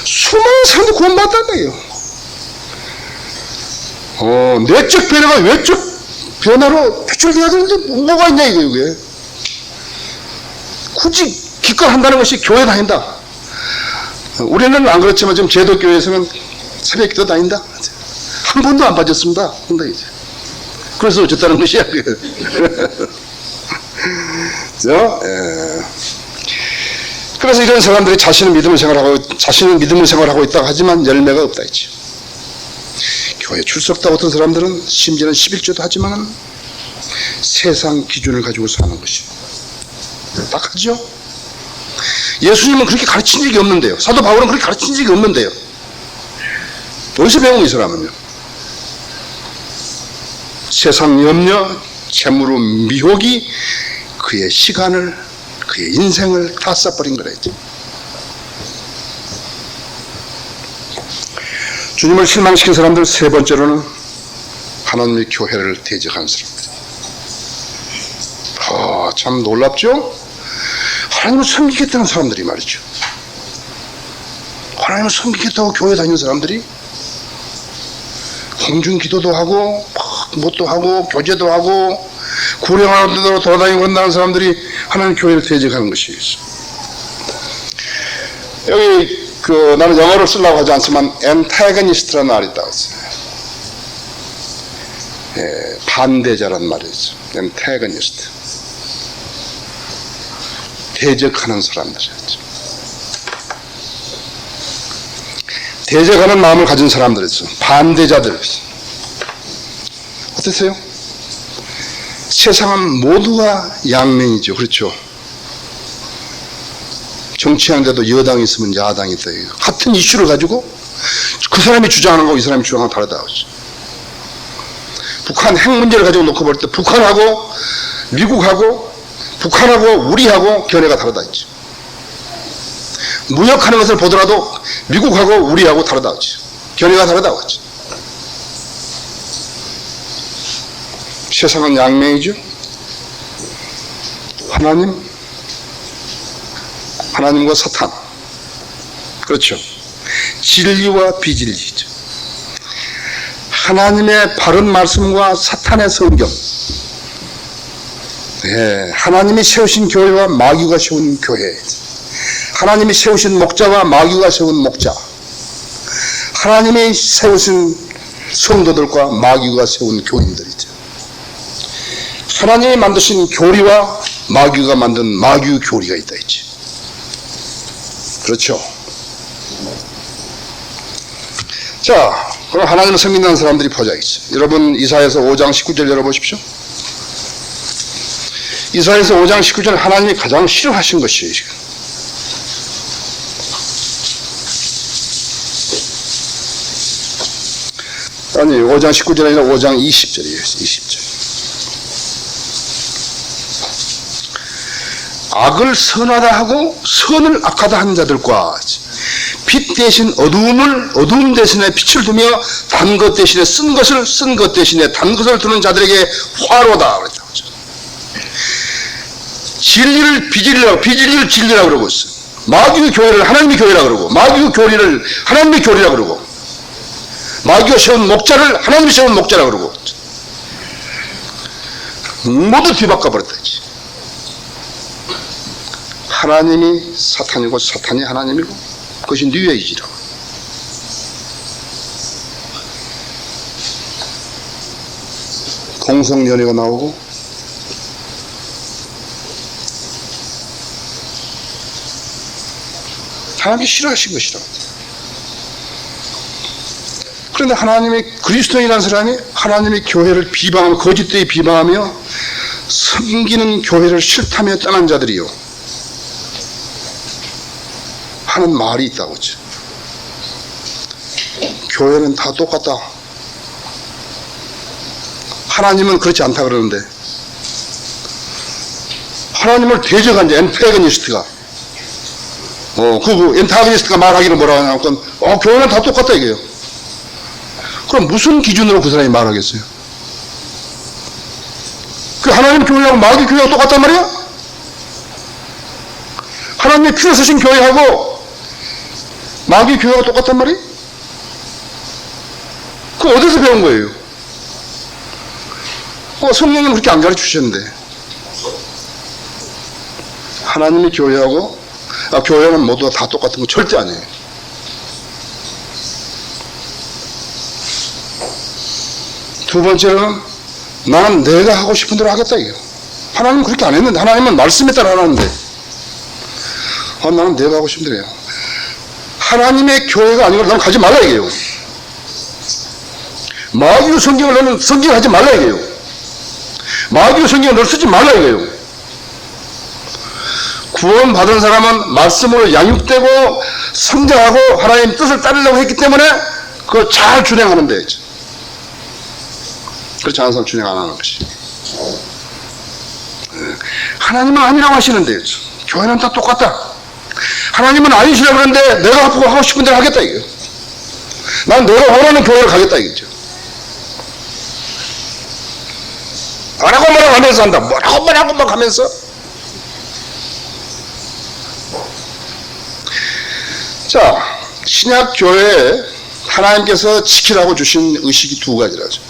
수많은 사람들이 구원받았다는 거예요. 내적 변화가 외적 변화로 표출돼야 되는데 뭐가 있냐 이게. 굳이 기껏 한다는 것이 교회 다닌다. 우리는 안 그렇지만 지금 제도교회에서는 새벽 기도 다닌다. 한 번도 안 빠졌습니다. 그래서 어쨌다는 것이야. 그래서 이런 사람들이 자신의 믿음을 생활하고 있다고 하지만 열매가 없다 했죠. 교회 출석도 어떤 사람들은 심지어는 11조도 하지만 세상 기준을 가지고 사는 것이 딱하죠. 예수님은 그렇게 가르친 적이 없는데요. 사도 바울은 그렇게 가르친 적이 없는데요. 어디서 배운 이 사람은요? 세상 염려, 재물의 미혹이 그의 시간을, 그의 인생을 다 써버린 거랬죠. 주님을 실망시킨 사람들 세 번째로는 하나님의 교회를 대적하는 사람들. 참 놀랍죠? 하나님을 섬기겠다는 사람들이 말이죠. 하나님을 섬기겠다고 교회 다니는 사람들이 공중기도도 하고 뭣도 하고 교제도 하고 구령하는 데로 돌아다니고 한다는 사람들이 하나님 교회를 대적하는 것이 있어. 여기 나는 영어를 쓰려고 하지 않지만 antagonist라는 말이 있다고 했어요. 반대자란 말이 있어. antagonist. 대적하는 사람들이었죠. 대적하는 마음을 가진 사람들이었어. 반대자들. 어떠세요? 세상은 모두가 양면이죠. 그렇죠? 정치하는데도 여당이 있으면 야당이 있다. 같은 이슈를 가지고 그 사람이 주장하는 거고 이 사람이 주장하는 거 다르다. 북한 핵 문제를 가지고 놓고 볼 때 북한하고 미국하고 북한하고 우리하고 견해가 다르다 했죠. 무역하는 것을 보더라도 미국하고 우리하고 다르다 했죠. 견해가 다르다고 했죠. 세상은 양면이죠. 하나님과 사탄. 그렇죠. 진리와 비진리죠. 하나님의 바른 말씀과 사탄의 성경. 하나님이 세우신 교회와 마귀가 세운 교회. 하나님이 세우신 목자와 마귀가 세운 목자. 하나님이 세우신 성도들과 마귀가 세운 교인들이죠. 하나님이 만드신 교리와 마귀가 만든 마귀 교리가 있다 했지. 그렇죠. 자, 그럼 하나님을 섬긴다는 사람들이 퍼져있어. 여러분 이사야서 5장 19절 열어보십시오. 이사야서 5장 19절 하나님이 가장 싫어하신 것이에요. 지금. 아니 5장 19절이 아니라 5장 20절이에요. 20절. 악을 선하다 하고 선을 악하다 하는 자들과 빛 대신 어두움 대신에 빛을 두며 단 것 대신에 쓴 것을 쓴 것 대신에 단 것을 두는 자들에게 화로다 그랬죠. 진리를 비진리를 진리라고 그러고 있어. 마귀의 교회를 하나님의 교회라 그러고 마귀의 교리를 하나님의 교리라 그러고 마귀가 세운 목자를 하나님이 세운 목자라 그러고 모두 뒤바꿔 버렸다. 하나님이 사탄이고 사탄이 하나님이고 그것이 뉴에이지라고. 공성연애가 나오고 하나님이 싫어하신 것이라고. 그런데 하나님이 그리스도인이라는 사람이 하나님의 교회를 비방하며 거짓되이 비방하며 섬기는 교회를 싫다며 떠난 자들이요 하는 말이 있다고 하죠. 교회는 다 똑같다. 하나님은 그렇지 않다 그러는데 하나님을 대적한 자 엔타고니스트가 그 엔타고니스트가 말하기를 뭐라고 하냐면 교회는 다 똑같다 이게요. 그럼 무슨 기준으로 그 사람이 말하겠어요? 그 하나님 교회하고 마귀 교회하고 똑같단 말이야? 하나님의 피를 쓰신 교회하고 마귀 교회하고 똑같단 말이야? 그거 어디서 배운 거예요? 성령님 그렇게 안 가르쳐 주셨는데. 하나님의 교회하고 교회는 모두 다 똑같은 거 절대 아니에요. 두 번째는 나는 내가 하고 싶은 대로 하겠다 이거. 하나님은 그렇게 안 했는데 하나님은 말씀에 따라 하는데 나는 내가 하고 싶은 대로 해요. 하나님의 교회가 아니고 나는 가지 말라 이게요. 마귀의 성경을 너는 성경하지 말라 이게요. 마귀의 성경을 널 쓰지 말라 이게요. 구원받은 사람은 말씀으로 양육되고 성장하고 하나님 뜻을 따르려고 했기 때문에 그걸 잘 준행하는 데 그렇지 않은 사람 준행 안 하는 것이. 하나님은 아니라고 하시는데 교회는 다 똑같다. 하나님은 아니시라고 그러는데 내가 하고 싶은 대로 하겠다 이거. 난 내가 원하는 교회를 가겠다 이거죠. 뭐라고 하면서 한다. 뭐라고 하면서. 자, 신약 교회에 하나님께서 지키라고 주신 의식이 두 가지라죠.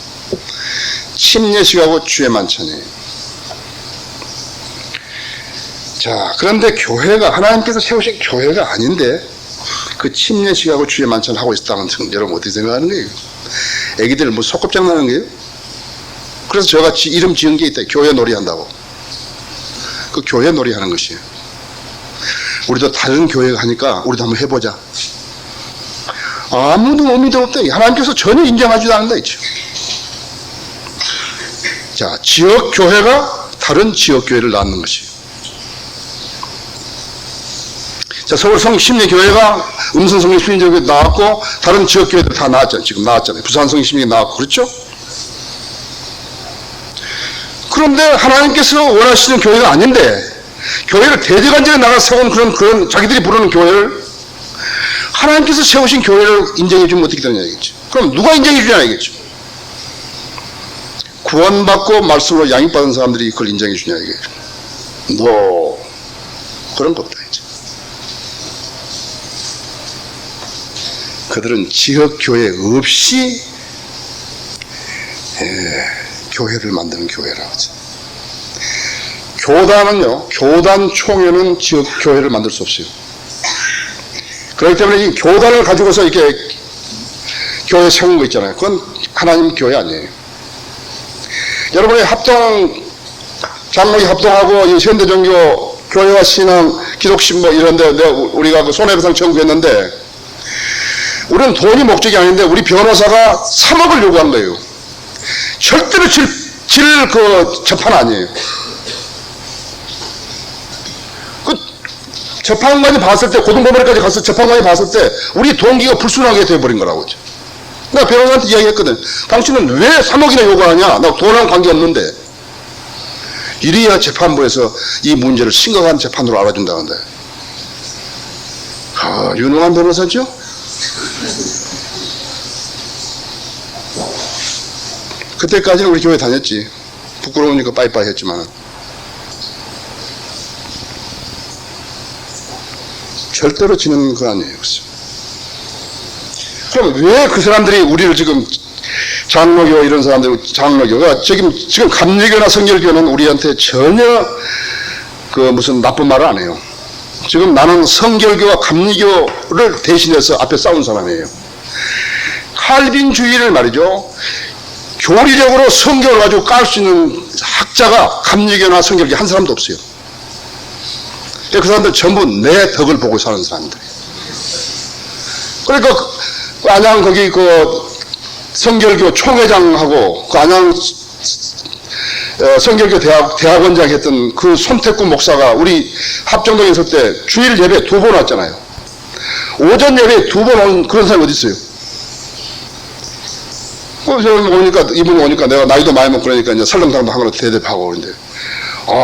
침례식하고 주의 만찬이에요. 자, 그런데 교회가 하나님께서 세우신 교회가 아닌데 그 침례식하고 주의 만찬을 하고 있다는 여러분 어떻게 생각하는 거예요? 애기들 뭐 소꿉장난하는 거예요? 그래서 저같이 이름 지은 게 있다. 교회 놀이 한다고. 그 교회 놀이 하는 것이에요. 우리도 다른 교회가 하니까 우리도 한번 해보자. 아무도 의미도 없다. 하나님께서 전혀 인정하지도 않는다. 있죠. 자, 지역 교회가 다른 지역 교회를 낳는 것이에요. 자, 서울 성심리교회가 음성 성심리교회 나왔고 다른 지역 교회들 다 나왔잖아요. 지금 나왔잖아요. 부산 성심리 나왔고 그렇죠? 그런데 하나님께서 원하시는 교회가 아닌데 교회를 대대간절에 나가 세운 그런 자기들이 부르는 교회를 하나님께서 세우신 교회를 인정해 주면 어떻게 되느냐 이겠죠. 그럼 누가 인정해 주냐 이겠죠. 구원받고 말씀으로 양육받은 사람들이 그걸 인정해 주냐 이겠죠. 그런 것 없다 이제. 그들은 지역교회 없이 교회를 만드는 교회라고 하죠. 교단은요, 교단 총회는 지역교회를 만들 수 없어요. 그렇기 때문에 이 교단을 가지고서 이렇게 교회 세운 거 있잖아요. 그건 하나님 교회 아니에요. 여러분의 장로이 합동하고 이 현대종교 교회와 신앙, 기독신 뭐 이런데 우리가 그 손해배상 청구했는데 우리는 돈이 목적이 아닌데 우리 변호사가 3억을 요구한 거예요. 절대로 그 재판 아니에요. 그 재판관이 봤을 때, 고등법원까지 가서 재판관이 봤을 때 우리 동기가 불순하게 돼버린 거라고. 내가 변호사한테 이야기했거든. 당신은 왜 3억이나 요구하냐? 나 돈하고 관계없는데. 이래야 재판부에서 이 문제를 심각한 재판으로 알아준다는데. 유능한 변호사죠? 그때까지는 우리 교회 다녔지. 부끄러우니까 빠이빠이 했지만. 절대로 지는 거 아니에요. 그럼 왜 그 사람들이 우리를 지금 장로교 이런 사람들, 장로교가 지금 감리교나 성결교는 우리한테 전혀 그 무슨 나쁜 말을 안 해요. 지금 나는 성결교와 감리교를 대신해서 앞에 싸운 사람이에요. 칼빈주의를 말이죠. 교리적으로 성경을 가지고 깔 수 있는 학자가 감리교나 성결교 한 사람도 없어요. 그 사람들 전부 내 덕을 보고 사는 사람들. 그러니까 안양 거기 그 성결교 총회장하고 그 안양 성결교 대학원장 했던 그 손태구 목사가 우리 합정동에 있을 때 주일 예배 2번 왔잖아요. 오전 예배 2번 온 그런 사람이 어디 있어요? 이분 오니까 내가 나이도 많이 먹고 그러니까 이제 설렁탕도 한 그릇 대접하고 그러는데,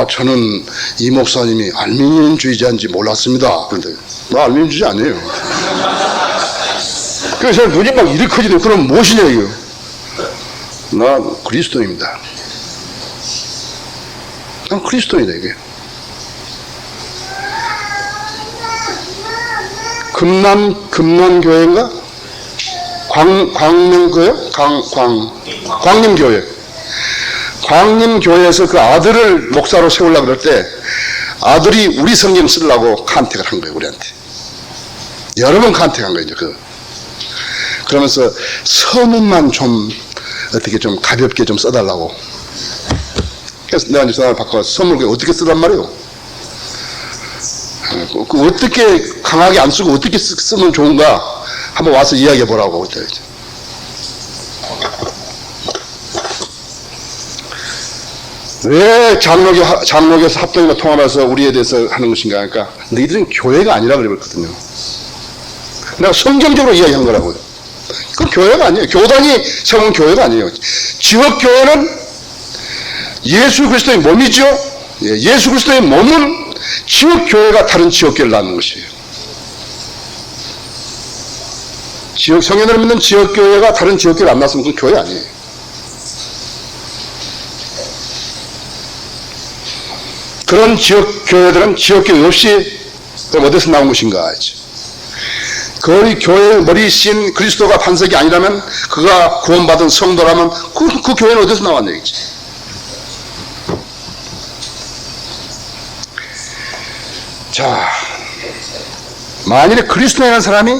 저는 이 목사님이 알미늄주의자인지 몰랐습니다. 그런데, 나 알미늄주의자 아니에요. 그래서 눈이 막 이렇게 커지네. 그럼 무엇이냐, 이거? 나 그리스도입니다. 난 그리스도이다, 이게. 금난교회인가? 광명교회? 광림교회. 광림교회에서 그 아들을 목사로 세우려고 그럴 때 아들이 우리 성경 쓰려고 간택을 한 거예요, 우리한테. 여러 번 간택한 거예요, 이제 그러면서 서문만 좀 어떻게 좀 가볍게 좀 써달라고. 그래서 내가 이제 전화를 바꿔서 서문을 어떻게 쓰란 말이에요. 어떻게 강하게 안 쓰고 어떻게 쓰면 좋은가 한번 와서 이야기해 보라고. 왜 장로교에서 합동이나 통합해서 우리에 대해서 하는 것인가 하니까 너희들은 교회가 아니라 그랬거든요. 내가 성경적으로 이야기한 거라고요. 그건 교회가 아니에요. 교단이 세운 교회가 아니에요. 지역교회는 예수 그리스도의 몸이죠. 예수 그리스도의 몸은 지역교회가 다른 지역교회를 낳는 것이에요. 성현을 믿는 지역교회가 다른 지역교회를 안 났으면 그건 교회 아니에요. 그런 지역교회들은 지역교회 없이 어디서 나온 것인가 하지. 그 교회의 머리신 그리스도가 반석이 아니라면, 그가 구원받은 성도라면 그 교회는 어디서 나왔냐 얘기지. 자, 만일에 그리스도라는 사람이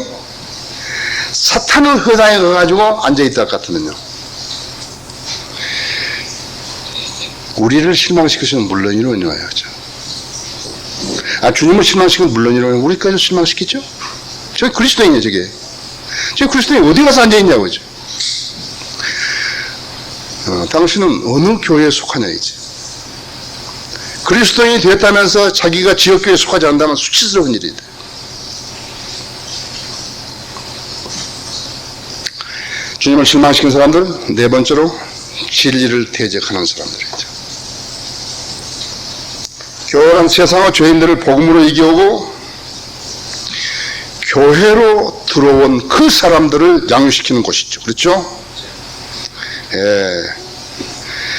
사탄의 회당에 가가지고 앉아있다 같으면요, 우리를 실망시키시는 물론이로요. 주님을 실망시키는 물론이로요. 우리까지 실망시키죠? 저게 그리스도인이에요, 저게. 저게 그리스도인이 어디 가서 앉아있냐고, 죠. 당신은 어느 교회에 속하냐, 이제. 그리스도인이 되었다면서 자기가 지역교회에 속하지 않는다면 수치스러운 일이다. 주님을 실망시킨 사람들은 네 번째로 진리를 대적하는 사람들이죠. 교회는 세상의 죄인들을 복음으로 이겨오고 교회로 들어온 그 사람들을 양육시키는 곳이죠. 그렇죠?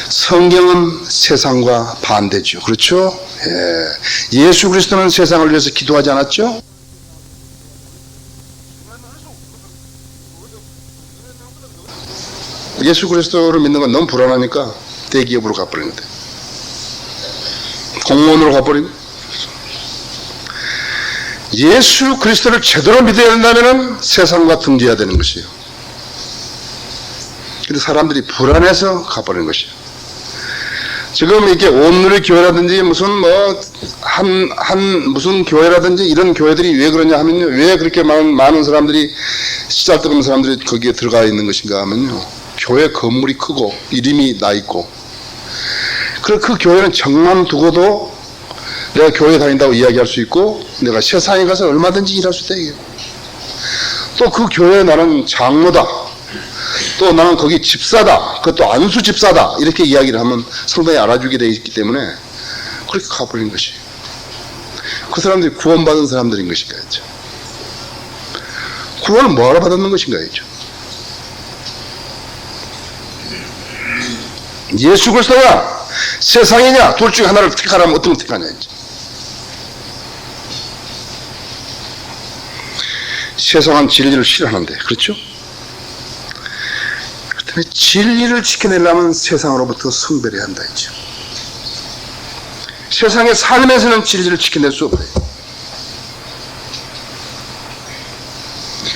성경은 세상과 반대죠. 그렇죠? 예수 그리스도는 세상을 위해서 기도하지 않았죠? 예수 그리스도를 믿는 건 너무 불안하니까 대기업으로 가버리는데, 공무원으로 가버리고. 예수 그리스도를 제대로 믿어야 된다면 세상과 등지해야 되는 것이에요. 근데 사람들이 불안해서 가버리는 것이에요. 지금 이렇게 온누리 교회라든지 무슨 무슨 교회라든지 이런 교회들이 왜 그러냐 하면요, 왜 그렇게 많은 사람들이, 시잘데없는 사람들이 거기에 들어가 있는 것인가 하면요, 교회 건물이 크고 이름이 나 있고, 그 교회는 정만 두고도 내가 교회 다닌다고 이야기할 수 있고, 내가 세상에 가서 얼마든지 일할 수 있다. 또 그 교회에 나는 장로다, 또 나는 거기 집사다, 그것도 안수 집사다, 이렇게 이야기를 하면 상당히 알아주게 되어 있기 때문에 그렇게 가버린 것이. 그 사람들이 구원받은 사람들인 것인가 했죠. 구원을 뭐하러 받았는 것인가 했죠. 예수 그리스도냐 세상이냐, 둘 중에 하나를 택하라면 어떤 걸 택하냐 했죠. 세상은 진리를 싫어하는데, 그렇죠? 그렇다면 진리를 지켜내려면 세상으로부터 성별해야 한다 했죠. 세상의 삶에서는 진리를 지켜낼 수 없어요.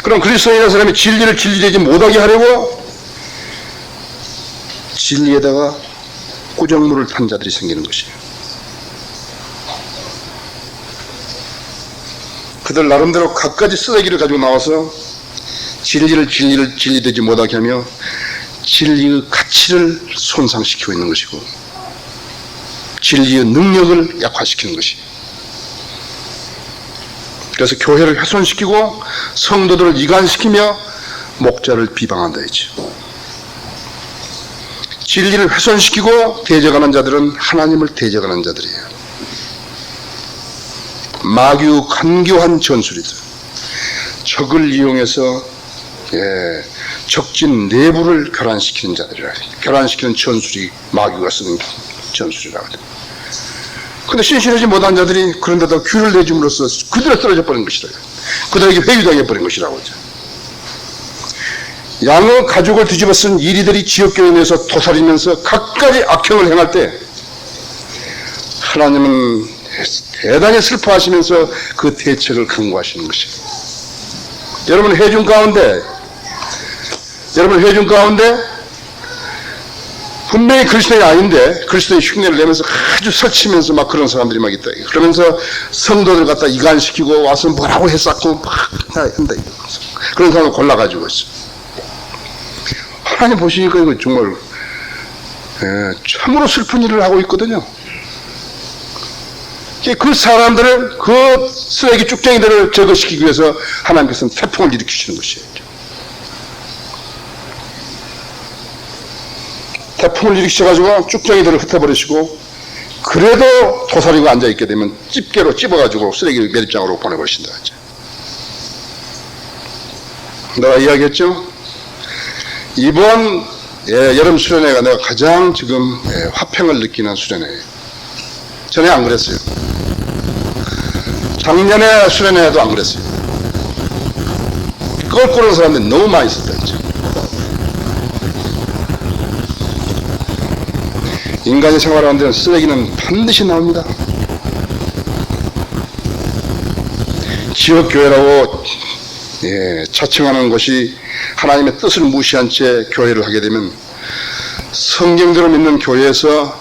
그럼 그리스도인이라는 사람이 진리를 진리되지 못하게 하려고 진리에다가 꾸정물을 탄 자들이 생기는 것이에요. 그들 나름대로 갖가지 쓰레기를 가지고 나와서 진리를 진리되지 못하게 하며 진리의 가치를 손상시키고 있는 것이고, 진리의 능력을 약화시키는 것이에요. 그래서 교회를 훼손시키고 성도들을 이간시키며 목자를 비방한다 했죠. 진리를 훼손시키고 대적하는 자들은 하나님을 대적하는 자들이에요. 마귀의 간교한 전술이다. 적을 이용해서 적진 내부를 교란시키는 자들이라. 교란시키는 전술이 마귀가 쓰는 전술이라고 합니다. 근데 신실하지 못한 자들이 그런데도 귀를 내줌으로써 그대로 떨어져 버린 것이다. 그들에게 회유당해 버린 것이라고 하죠. 양의 가죽을 뒤집어 쓴 이리들이 지역교회 내에서 도사리면서 갖가지 악행을 행할 때 하나님은 대단히 슬퍼하시면서 그 대책을 강구하시는 것이에요. 여러분 회중 가운데 분명히 그리스도인이 아닌데 그리스도의 흉내를 내면서 아주 설치면서 막 그런 사람들이 막 있다. 그러면서 성도들 갖다 이간시키고 와서 뭐라고 했었고 막 한다. 그런 사람을 골라가지고 있어. 하나님 보시니까 이거 정말 참으로 슬픈 일을 하고 있거든요. 그 사람들을, 그 쓰레기 쭉쟁이들을 제거시키기 위해서 하나님께서는 태풍을 일으키시는 것이에요. 태풍을 일으키셔가지고 쭉쟁이들을 흩어버리시고, 그래도 도사리고 앉아있게 되면 집게로 찝어가지고 쓰레기 매립장으로 보내버리신다. 내가 이야기했죠? 이번 여름 수련회가 내가 가장 지금 화평을 느끼는 수련회예요. 전에 안 그랬어요. 작년에 수련회도 안 그랬어요. 껄끄러운 사람들이 너무 많이 있었다 했죠. 인간이 생활하는 데는 쓰레기는 반드시 나옵니다. 지역교회라고 자칭하는 것이 하나님의 뜻을 무시한 채 교회를 하게 되면 성경대로 믿는 교회에서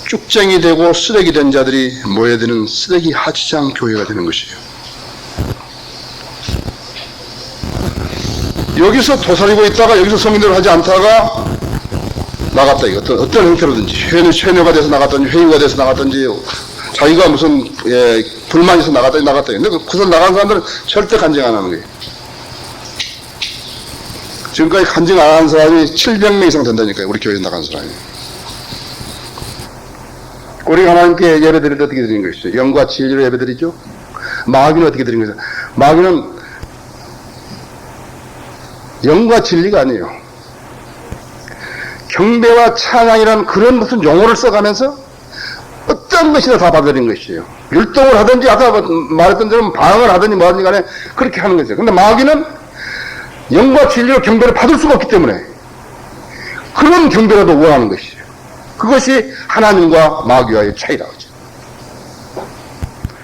쭉쟁이 되고 쓰레기 된 자들이 모여드는 쓰레기 하치장 교회가 되는 것이에요. 여기서 도사리고 있다가 여기서 성경대로 하지 않다가 나갔다. 이거 어떤 형태로든지 회녀가 돼서 나갔든지 회유가 돼서 나갔든지 자기가 무슨 불만이 있어 나갔다. 근데 그래서 나간 사람들은 절대 간증 안 하는 거예요. 지금까지 간증 안 하는 사람이 700명 이상 된다니까요. 우리 교회에 나간 사람이. 우리가 하나님께 예배 드릴 때 어떻게 드리는 것이죠? 영과 진리로 예배 드리죠? 마귀는 어떻게 드리는 것이죠? 마귀는 영과 진리가 아니에요. 경배와 찬양이라는 그런 무슨 용어를 써가면서 어떤 것이나 다 받아들이는 것이에요. 율동을 하든지 아까 말했던 대로 방언을 하든지 뭐든지 간에 그렇게 하는 거죠. 근데 마귀는 영과 진리로 경배를 받을 수가 없기 때문에 그런 경배라도 원하는 것이에요. 그것이 하나님과 마귀와의 차이라고 하죠.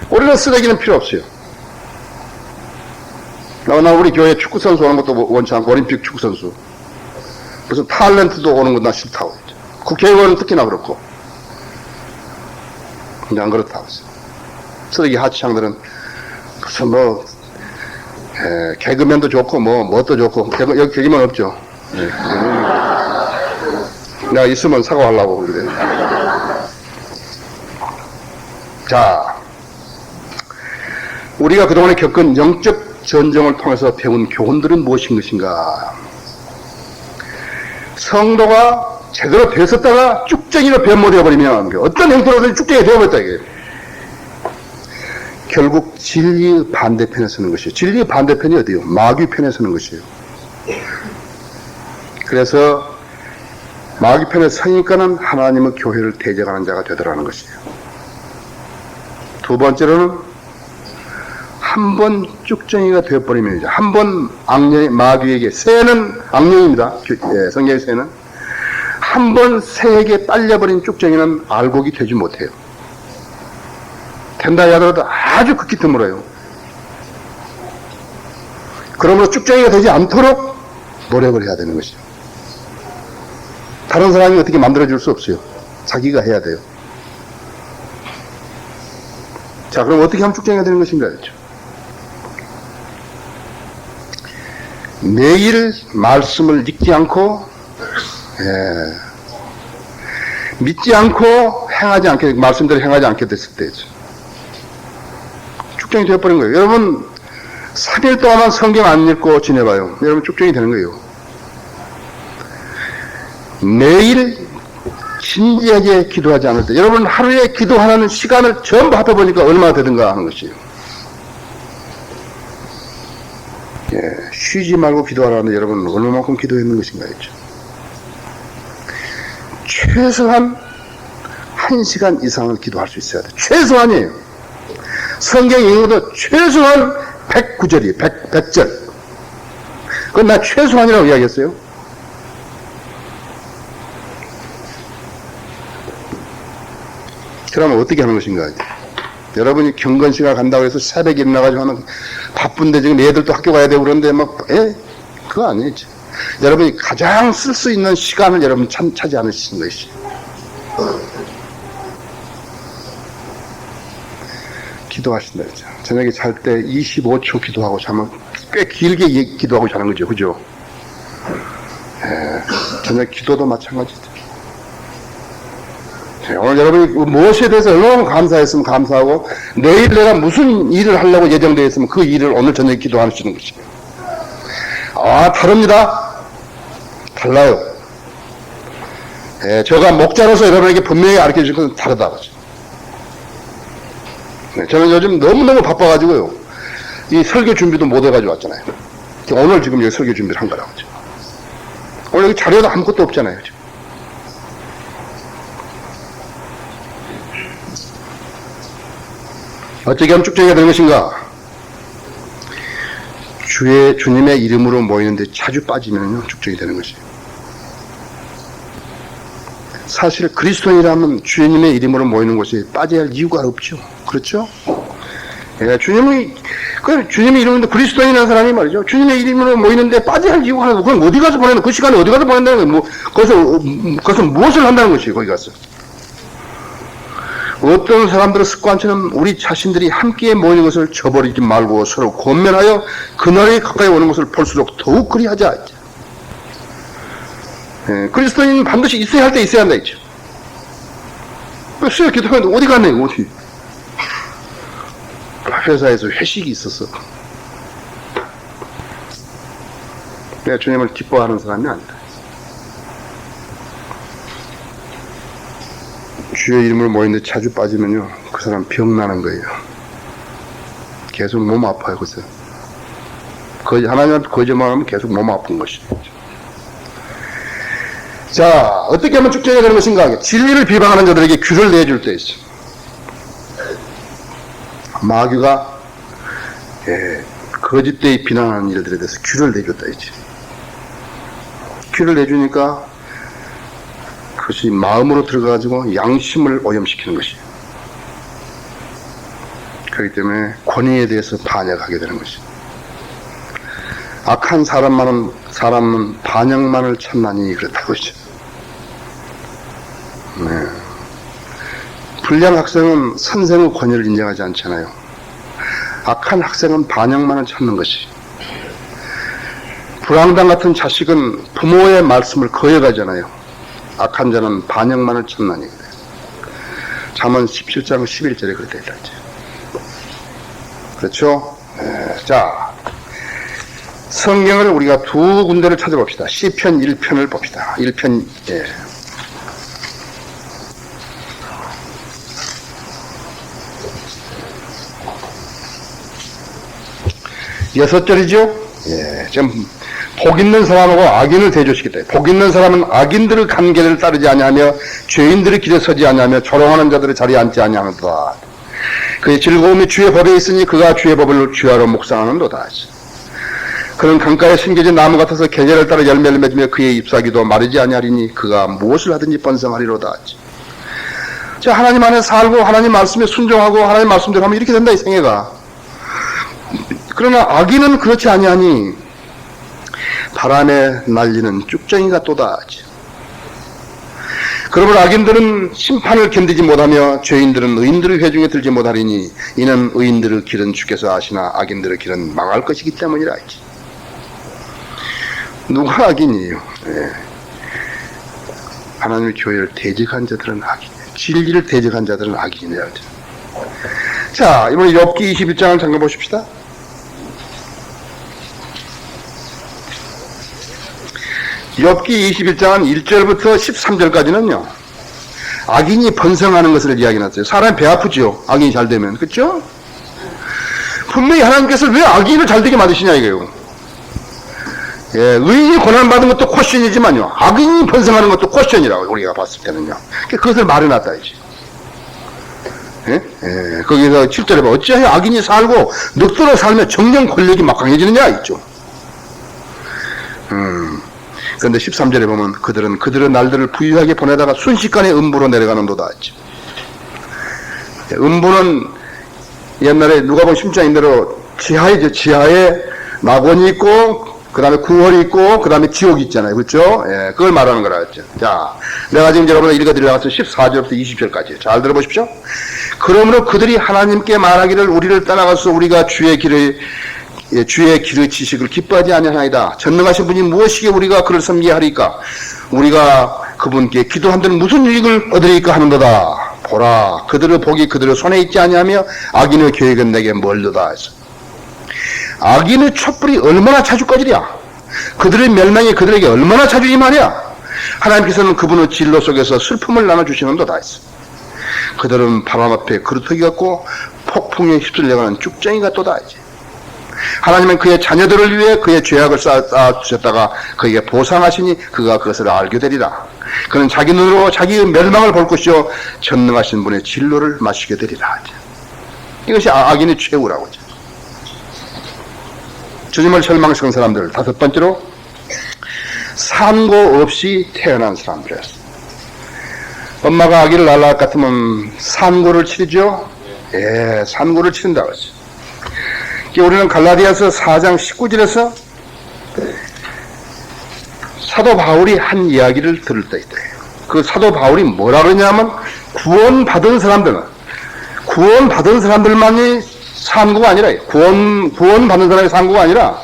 우리는 쓰레기는 필요 없어요. 나 우리 교회 축구선수 오는 것도 원치 않고 올림픽 축구선수 무슨 탤런트도 오는 건 나 싫다고 했죠. 국회의원은 특히나 그렇고 근데 안 그렇다고 했어요. 쓰레기 하치장들은 무슨 개그맨도 좋고 뭣도 좋고 여기 개그맨 없죠. 내가 있으면 사과하려고 그래. 자, 우리가 그동안에 겪은 영적 전쟁을 통해서 배운 교훈들은 무엇인 것인가? 성도가 제대로 되었다가 쭉쟁이로 변모되어버리면 어떤 형태로든 쭉쟁이가 되어버렸다 이게. 결국 진리의 반대편에 서는 것이에요. 진리의 반대편이 어디요? 마귀 편에 서는 것이에요. 그래서 마귀 편에 서니까는 하나님의 교회를 대적하는 자가 되더라는 것이에요. 두 번째로는 한 번 쭉쟁이가 되어버리면 이제 한 번 악령이 마귀에게 새는 악령입니다. 성경의 새는 한 번 새에게 빨려버린 쭉쟁이는 알곡이 되지 못해요. 된다 하더라도 아주 극히 드물어요. 그러므로 쭉쟁이가 되지 않도록 노력을 해야 되는 것이죠. 다른 사람이 어떻게 만들어줄 수 없어요. 자기가 해야 돼요. 자, 그럼 어떻게 하면 쭉쟁이가 되는 것인가 했죠. 매일 말씀을 읽지 않고 믿지 않고 행하지 않게 말씀대로 행하지 않게 됐을 때죠. 쭉쟁이 되어버린 거예요. 여러분 3일 동안만 성경 안 읽고 지내봐요. 여러분 쭉쟁이 되는 거예요. 매일 진지하게 기도하지 않을 때 여러분 하루에 기도하는 시간을 전부 합해보니까 얼마나 되든가 하는 것이에요. 쉬지 말고 기도하라는데 여러분 얼마만큼 기도했는 것인가 했죠. 최소한 1시간 이상을 기도할 수 있어야 돼. 최소한이에요. 성경 읽어도 최소한 109절이에요. 100절. 그건 나 최소한이라고 이야기했어요. 그러면 어떻게 하는 것인가? 여러분이 경건시간 간다고 해서 새벽에 일어나가지고 하는 바쁜데 지금 애들도 학교 가야 되고 그런데 그거 아니죠. 여러분이 가장 쓸 수 있는 시간을 여러분 차지 않으시는 것이. 기도하신다 했죠. 저녁에 잘 때 25초 기도하고 자면 꽤 길게 기도하고 자는 거죠. 그죠? 저녁 기도도 마찬가지죠. 오늘 여러분이 무엇에 대해서 얼마나 감사했으면 감사하고 내일 내가 무슨 일을 하려고 예정되어 있으면 그 일을 오늘 저녁에 기도하시는 것이에요. 다릅니다. 달라요. 제가 목자로서 여러분에게 분명히 가르쳐 줄 것은 다르다고 하죠. 저는 요즘 너무너무 바빠가지고요. 이 설교 준비도 못 해가지고 왔잖아요. 오늘 지금 여기 설교 준비를 한 거라고. 오늘 여기 자료도 아무것도 없잖아요. 지금. 어떻게 하면 쭉정이가 되는 것인가? 주님의 이름으로 모이는데 자주 빠지면요, 쭉정이 되는 것이에요. 사실 그리스도인이라면 주님의 이름으로 모이는 곳에 빠져야 할 이유가 없죠. 그렇죠? 예, 주님의 이름인데 그리스도인이라는 사람이 말이죠. 주님의 이름으로 모이는데 빠져야 할 이유가 하나도, 그럼 어디 가서 보내는, 그 시간에 어디 가서 보낸다는 거예요? 거기서 무엇을 한다는 것이에요, 거기 가서. 어떤 사람들의 습관처럼 우리 자신들이 함께 모이는 것을 저버리지 말고 서로 권면하여 그날에 가까이 오는 것을 볼수록 더욱 그리하자. 예, 그리스도인은 반드시 있어야 할 때 있어야 한다 했죠. 수요 기도하는데 어디 갔네, 어디. 회사에서 회식이 있었어. 내가 주님을 기뻐하는 사람이 아니다. 주의 이름으로 모이는데 자주 빠지면요, 그 사람 병나는 거예요. 계속 몸 아파요, 그래서. 하나님한테 거짓말하면 계속 몸 아픈 것이죠. 자, 어떻게 하면 축제가 되는 것인가? 진리를 비방하는 자들에게 귀를 내줄 때 있어. 마귀가 거짓되이 비난하는 일들에 대해서 귀를 내줬다 했지. 귀를 내주니까 그것이 마음으로 들어가지고 양심을 오염시키는 것이에요. 그렇기 때문에 권위에 대해서 반역하게 되는 것이에요. 악한 사람은 반역만을 찾나니 그렇다고 했죠. 네. 불량 학생은 선생의 권위를 인정하지 않잖아요. 악한 학생은 반역만을 찾는 것이. 불황당 같은 자식은 부모의 말씀을 거역하잖아요. 악한 자는 반역만을 찾나니 그래요. 잠언 17장 11절에 그렇게 되어 있죠. 그렇죠? 네. 자, 성경을 우리가 두 군데를 찾아봅시다. 시편 1편을 봅시다. 1편, 예. 6절이죠? 예. 지금 복 있는 사람하고 악인을 대조시켰다. 복 있는 사람은 악인들의 관계를 따르지 아니하며 죄인들의 길에 서지 아니하며 조롱하는 자들의 자리에 앉지 아니하는도다. 그의 즐거움이 주의 법에 있으니 그가 주의 법을 주야로 묵상하는도다. 그는 강가에 심겨진 나무 같아서 계절을 따라 열매를 맺으며 그의 잎사귀도 마르지 아니하리니 그가 무엇을 하든지 번성하리로다. 자, 하나님 안에 살고 하나님 말씀에 순종하고 하나님 말씀대로 하면 이렇게 된다, 이 생애가. 그러나 악인은 그렇지 아니하니 바람에 날리는 쭉정이가 또다. 그러므로 악인들은 심판을 견디지 못하며 죄인들은 의인들의 회중에 들지 못하리니 이는 의인들의 길은 주께서 아시나 악인들의 길은 망할 것이기 때문이라. 누가 악인이에요? 네. 하나님의 교회를 대적한 자들은 악인이에요. 진리를 대적한 자들은 악인이에요. 자, 이번에 욥기 21장을 잠깐 보십시다. 욥기 21장은 1절부터 13절까지는요, 악인이 번성하는 것을 이야기해놨어요. 사람이 배 아프죠, 악인이 잘 되면. 그렇죠? 분명히 하나님께서 왜 악인을 잘 되게 만드시냐 이거예요. 예, 의인이 고난받은 것도 퀘션이지만요, 악인이 번성하는 것도 퀘션이라고 우리가 봤을 때는요. 그것을 말해놨다 이지. 예? 예, 거기서 7절에 봐. 어찌하여 악인이 살고 늑대로 살며 정령 권력이 막 강해지느냐 있죠. 그런데 13절에 보면 그들은 그들의 날들을 부유하게 보내다가 순식간에 음부로 내려가는도다 했죠. 음부는 옛날에 누가복음 10장인대로 지하이죠. 지하에 낙원이 있고 그 다음에 구월이 있고 그 다음에 지옥이 있잖아요. 그렇죠? 예, 그걸 말하는 거라 했죠. 자, 내가 지금 여러분을 읽어드리려고 14절부터 20절까지 잘 들어보십시오. 그러므로 그들이 하나님께 말하기를 우리를 떠나가서 우리가 주의 길의 지식을 기뻐하지 아니하나이다. 전능하신 분이 무엇이기에 우리가 그를 섬기게 하리까? 우리가 그분께 기도한다는 무슨 유익을 얻으리까 하는도다. 보라, 그들의 복이 그들의 손에 있지 아니하며 악인의 계획은 내게 멀도다. 해서 악인의 촛불이 얼마나 자주 꺼지랴. 그들의 멸망이 그들에게 얼마나 자주 임하랴. 하나님께서는 그분의 진로 속에서 슬픔을 나눠주시는도다. 했어. 그들은 바람 앞에 그루터기 같고 폭풍에 휩쓸려가는 쭉정이 같도다. 하나님은 그의 자녀들을 위해 그의 죄악을 쌓아주셨다가 그에게 보상하시니 그가 그것을 알게 되리라. 그는 자기 눈으로 자기의 멸망을 볼 것이요 전능하신 분의 진로를 마시게 되리라. 이것이 악인의 최후라고 하죠. 주님을 절망시킨 사람들, 다섯 번째로 산고 없이 태어난 사람들이었어요. 엄마가 아기를 낳을 것 같으면 산고를 치르죠? 예, 산고를 치른다고 했어요. 우리는 갈라디아서 4장 19절에서 사도 바울이 한 이야기를 들을 때 있대요. 그 사도 바울이 뭐라 그러냐면 구원받은 사람들만이 산고가 아니라 구원받는 사람이 산고가 아니라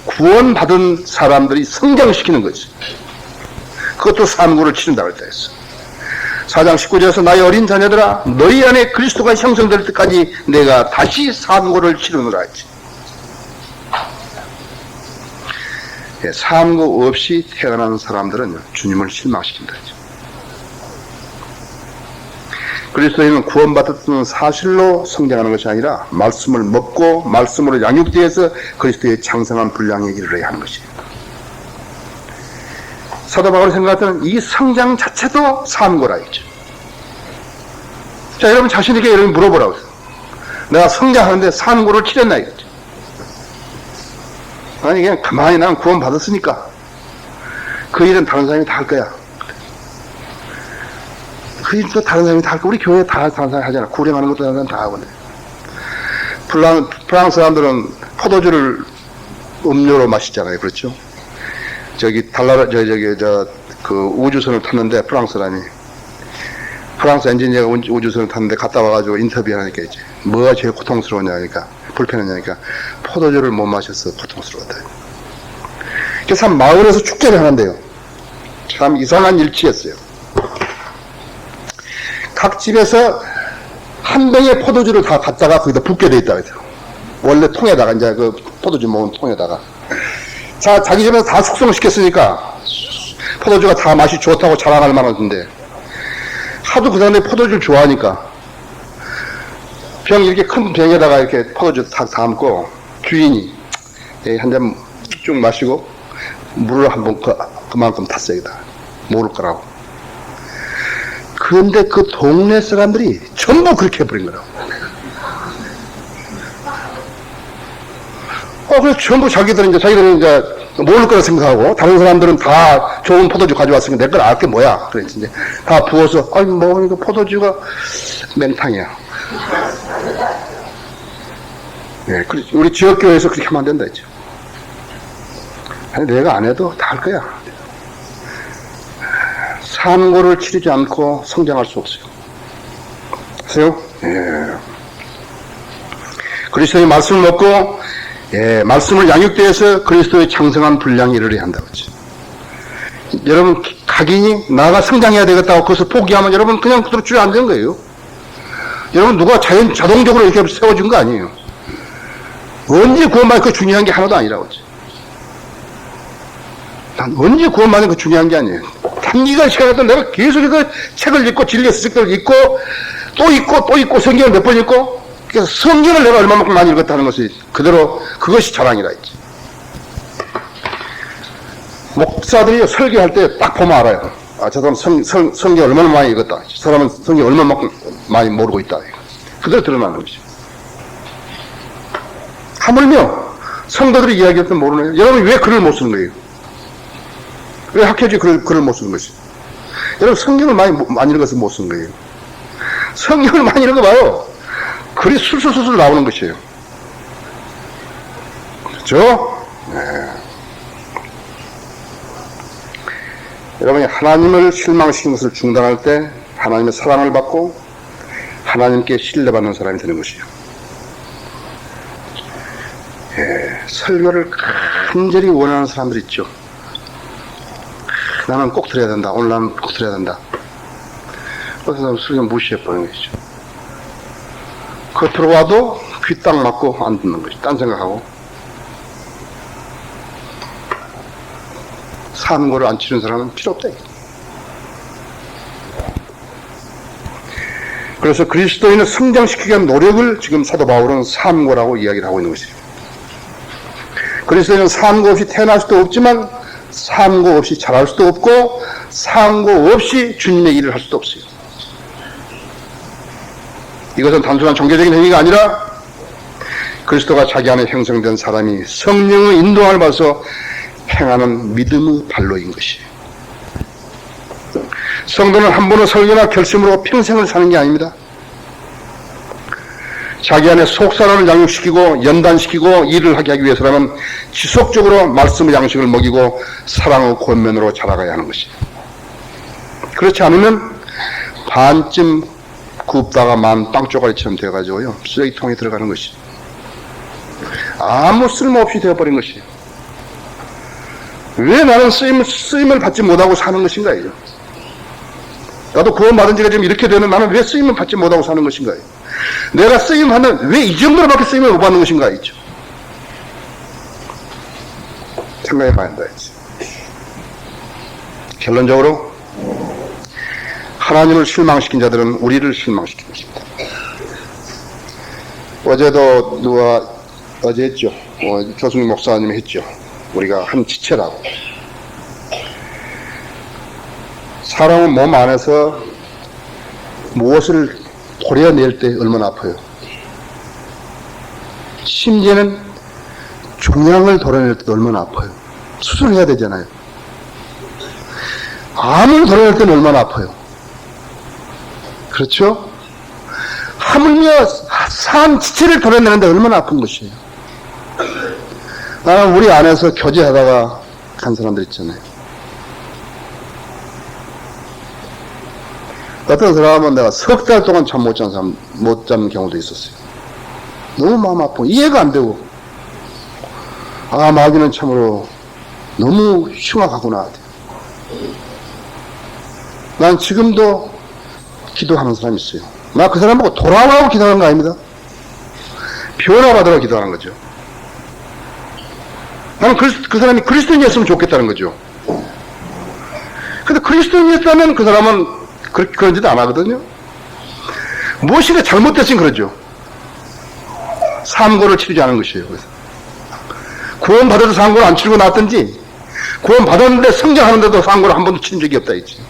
구원받은 사람들이 성장시키는 거지. 그것도 산고를 치른다고 했어. 4장 19절에서 나의 어린 자녀들아 너희 안에 그리스도가 형성될 때까지 내가 다시 산고를 치르노라 했지. 예, 산고 없이 태어난 사람들은 주님을 실망시킨다 했죠. 그리스도인은 구원받았다는 사실로 성장하는 것이 아니라 말씀을 먹고 말씀으로 양육되어서 그리스도의 장성한 분량에 이르러야 하는 것이에요. 사도 바울이 생각하는 이 성장 자체도 산고라 했죠. 자, 여러분 자신에게 여러분 물어보라고 해요. 내가 성장하는데 산고를 치렀나 이거죠. 아니 그냥 가만히 난 구원받았으니까 그 일은 다른 사람이 다 할 거야. 그 일도 다른 사람이 다 할 거야. 우리 교회 다 다른 사람이 하잖아. 구령하는 것도 다른 사람이 다 하거든. 프랑스 사람들은 포도주를 음료로 마시잖아요. 그렇죠? 그 우주선을 탔는데 프랑스 엔지니어가 우주선을 탔는데 갔다 와가지고 인터뷰하니까 이제 뭐가 제일 고통스러우냐니까 불편하냐니까 포도주를 못 마셔서 고통스러웠다. 그래서 한 마을에서 축제를 하는데요. 참 이상한 일치였어요. 각 집에서 한 병의 포도주를 다 갖다가 거기다 붓게 돼 있다 그래요. 원래 통에다가 이제 그 포도주 먹은 통에다가. 자, 자기 집에서 다 숙성시켰으니까 포도주가 다 맛이 좋다고 자랑할 만한데 하도 그 사람들이 포도주를 좋아하니까 병 이렇게 큰 병에다가 이렇게 포도주 탁 담고 주인이 한 잔 쭉 마시고 물을 한번 그만큼 탔어요. 여기다 모를 거라고. 그런데 그 동네 사람들이 전부 그렇게 해버린 거라고. 그래서 전부 자기들은 이제 모를 거라 생각하고, 다른 사람들은 다 좋은 포도주 가져왔으니까 내 걸 알 게 뭐야. 그랬지. 이제 다 부어서, 아니, 뭐, 이거 포도주가 맹탕이야. 네, 우리 지역교회에서 그렇게 하면 안 된다 했죠. 아니, 내가 안 해도 다 할 거야. 산고를 치르지 않고 성장할 수 없어요. 아세요? 예. 그리스도의 말씀을 먹고, 예, 말씀을 양육되어서 그리스도의 장성한 분량에 이르러야 한다고 했죠. 여러분, 각인이 나가 성장해야 되겠다고 그것을 포기하면 여러분 그냥 그대로 주저앉은 거예요. 여러분, 누가 자동적으로 이렇게 세워준 거 아니에요. 언제 구원받는 그 중요한 게 하나도 아니라고 했죠. 난 언제 구원받는 거 중요한 게 아니에요. 단기간 시간 동안 내가 계속 이거 책을 읽고 진리의 서적들을 읽고 또 읽고 성경을 몇 번 읽고, 그래서 성경을 내가 얼마만큼 많이 읽었다는 것이 그대로 그것이 자랑이라 했지. 목사들이 설교할 때 딱 보면 알아요. 아, 저 사람 성경 얼마나 많이 읽었다. 저 사람은 성경 얼마만큼 많이 모르고 있다. 그대로 드러나는 것이죠. 하물며 성도들이 이야기할 때 모르는 거예요. 여러분 왜 글을 못 쓰는 거예요? 왜 학교지 글을 못 쓰는 것이? 여러분 성경을 많이 읽어서 못 쓰는 거예요. 성경을 많이 읽어봐요. 글이 술술술 나오는 것이에요. 그렇죠? 네. 여러분이 하나님을 실망시킨 것을 중단할 때 하나님의 사랑을 받고 하나님께 신뢰받는 사람이 되는 것이에요. 예, 설교를 간절히 원하는 사람들 있죠. 나는 꼭 들어야 된다. 오늘 나는 꼭 들어야 된다. 그래서 설교 무시해버리는 것이죠. 겉으로 와도 귀 딱 막고 안 듣는 것이, 딴 생각하고. 사는 거를 안 치는 사람은 필요 없다. 그래서 그리스도인을 성장시키기 위한 노력을 지금 사도 바울은 삼고라고 이야기를 하고 있는 것이죠. 그리스도인은 상고 없이 태어날 수도 없지만 상고 없이 자랄 수도 없고 상고 없이 주님의 일을 할 수도 없어요. 이것은 단순한 종교적인 행위가 아니라 그리스도가 자기 안에 형성된 사람이 성령의 인도함을 받아서 행하는 믿음의 발로인 것이에요. 성도는 한 번의 설교나 결심으로 평생을 사는 게 아닙니다. 자기 안에 속사람을 양육시키고 연단시키고 일을 하게 하기 위해서라면 지속적으로 말씀의 양식을 먹이고 사랑의 권면으로 자라가야 하는 것이에요. 그렇지 않으면 반쯤 굽다가 만 빵조가리처럼 되어가지고요 쓰레기통에 들어가는 것이에요. 아무 쓸모없이 되어버린 것이에요. 왜 나는 쓰임을 받지 못하고 사는 것인가요? 나도 구원받은 지가 지금 이렇게 되는 나는 왜 쓰임을 받지 못하고 사는 것인가요? 내가 쓰임하는 왜 이 정도로밖에 쓰임을 못 받는 것인가 있죠. 생각해 봐야 한다 했지. 결론적으로 하나님을 실망시킨 자들은 우리를 실망시킨 것입니다. 어제도 어제 했죠. 조승민 목사님이 했죠. 우리가 한 지체라고. 사람은 몸 안에서 무엇을 도려낼 때 얼마나 아파요. 심지어는 종양을 도려낼 때도 얼마나 아파요. 수술해야 되잖아요. 암을 도려낼 때는 얼마나 아파요. 그렇죠? 하물며 산 지체를 도려내는데 얼마나 아픈 것이에요. 나는 우리 안에서 교제하다가 간 사람들 있잖아요. 어떤 사람은 내가 석 달 동안 잠 못 자는 경우도 있었어요. 너무 마음 아프고 이해가 안 되고 마귀는 참으로 너무 흉악하구나. 난 지금도 기도하는 사람이 있어요. 나 그 사람 보고 돌아오라고 기도하는 거 아닙니다. 변화받으라고 기도하는 거죠. 나는 그 사람이 그리스도인이었으면 좋겠다는 거죠. 근데 그리스도인이었다면 그 사람은 그런 짓 안 하거든요. 무엇이가 잘못됐으면 그러죠. 삼고를 치르지 않은 것이에요. 그래서 구원받아도 삼고를 안 치르고 나왔든지 구원받았는데 성장하는데도 삼고를 한 번도 치른 적이 없다 했지.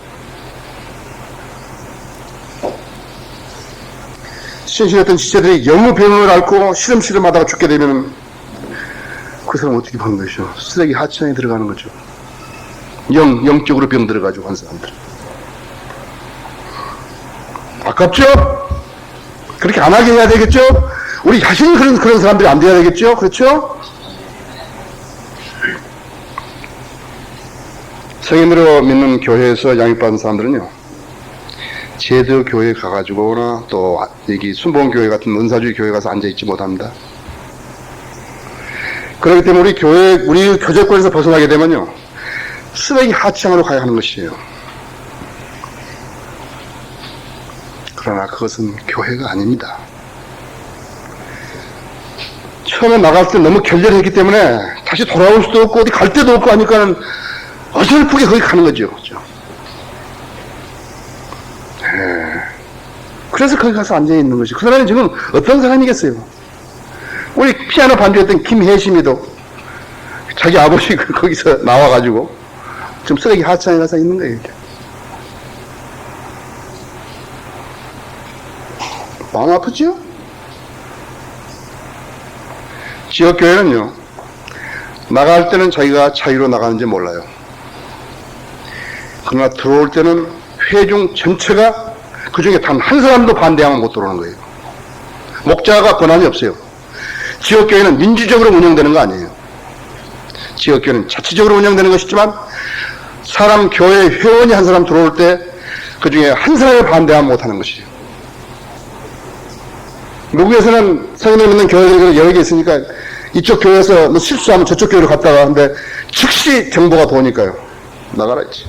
신실했던 지체들이 영의 병을 앓고 시름시름하다가 죽게 되면 그 사람 어떻게 보는 것이죠? 쓰레기 하천에 들어가는 거죠. 영적으로 병 들어가지고 한 사람들. 아깝죠? 그렇게 안 하게 해야 되겠죠? 우리 자신이 그런 사람들이 안 돼야 되겠죠? 그렇죠? 성인으로 믿는 교회에서 양육받은 사람들은요, 제도 교회에 가가지고나 또 여기 순복음교회 같은 은사주의 교회 가서 앉아있지 못합니다. 그렇기 때문에 우리 교제권에서 벗어나게 되면요, 쓰레기 하층으로 가야 하는 것이에요. 그러나 그것은 교회가 아닙니다. 처음에 나갈 때 너무 결렬했기 때문에 다시 돌아올 수도 없고 어디 갈 데도 없고 하니까는 어설프게 거기 가는 거죠. 그렇죠? 그래서 거기 가서 앉아있는 것이. 그 사람이 지금 어떤 사람이겠어요? 우리 피아노 반주했던 김혜심이도 자기 아버지 거기서 나와가지고 지금 쓰레기 하천에 가서 있는 거예요. 이렇게. 마음 아프죠? 지역교회는요, 나갈 때는 자기가 자유로 나가는지 몰라요. 그러나 들어올 때는 회중 전체가 그 중에 단 한 사람도 반대하면 못 들어오는 거예요. 목자가 권한이 없어요. 지역교회는 민주적으로 운영되는 거 아니에요. 지역교회는 자치적으로 운영되는 것이지만 사람 교회 회원이 한 사람 들어올 때 그 중에 한 사람이 반대하면 못하는 것이에요. 미국에서는 성인을 믿는 교회들이 여러 개 있으니까 이쪽 교회에서 뭐 실수하면 저쪽 교회로 갔다가 하는데 즉시 정보가 도니까요. 나가라 했지.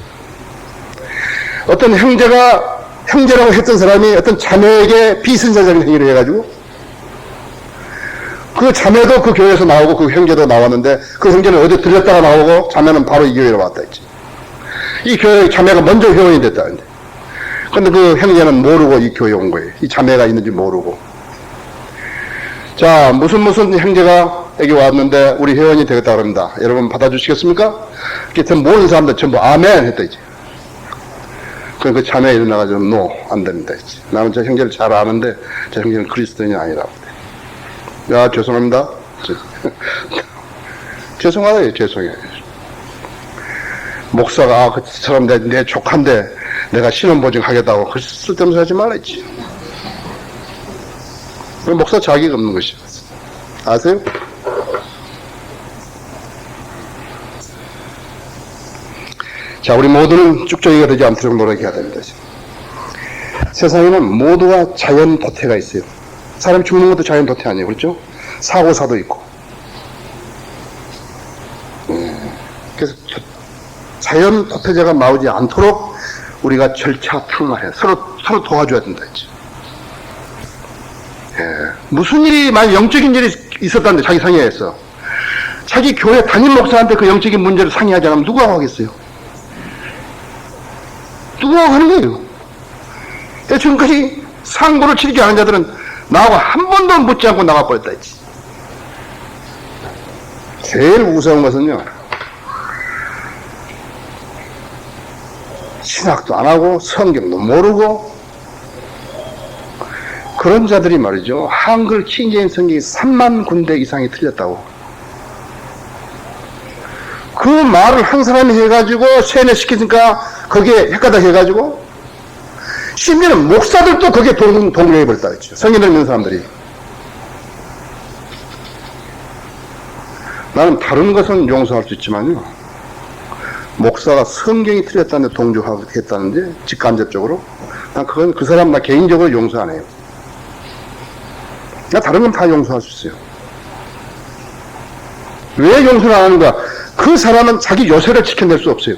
어떤 형제라고 했던 사람이 어떤 자매에게 비선자적인 행위를 해가지고 그 자매도 그 교회에서 나오고 그 형제도 나왔는데 그 형제는 어디 들렸다가 나오고 자매는 바로 이 교회로 왔다 했지. 이 교회 자매가 먼저 회원이 됐다. 근데 그 형제는 모르고 이 교회에 온 거예요. 이 자매가 있는지 모르고. 자, 무슨 형제가 여기 왔는데 우리 회원이 되겠다 그럽니다. 여러분 받아주시겠습니까? 그때 모든 사람들 전부 아멘 했다 이제. 그 자매가 일어나가지고 노, 안 됩니다 이제. 나는 저 형제를 잘 아는데 저 형제는 그리스도인이 아니라고. 야 죄송합니다. 죄송하다 죄송해요. 목사가 그 사람 내 조카인데 내가 신원보증 하겠다고 그 쓸데없는 소리 하지 말랬지. 목사 자격이 없는 것이야. 아세요? 자, 우리 모두는 쭉정이가 되지 않도록 노력해야 됩니다. 세상에는 모두가 자연 도태가 있어요. 사람이 죽는 것도 자연 도태 아니에요. 그렇죠? 사고사도 있고. 그래서 자연 도태자가 나오지 않도록 우리가 절차 탕마해 서로 도와줘야 된다 했죠. 무슨 일이 만약 영적인 일이 있었다는데 자기 상의했어. 자기 교회 담임 목사한테 그 영적인 문제를 상의하지 않으면 누가 하겠어요? 누가 하는 거예요? 지금까지 상고를 치르지 않은 자들은 나하고 한 번도 묻지 않고 나가버렸다 했지. 제일 무서운 것은요, 신학도 안 하고 성경도 모르고 그런 자들이 말이죠. 한글 킹제임스 성경이 3만 군데 이상이 틀렸다고. 그 말을 한 사람이 해가지고 세뇌시키니까 거기에 헷가닥 해가지고 심지어는 목사들도 거기에 동료해버렸다 했죠. 성경을 믿는 사람들이. 나는 다른 것은 용서할 수 있지만요, 목사가 성경이 틀렸다는데 동조하겠다는데 직간접적으로 난 그건 그 사람 나 개인적으로 용서 안 해요. 나 다른 건 다 용서할 수 있어요. 왜 용서를 안 하는가? 그 사람은 자기 요새를 지켜낼 수 없어요.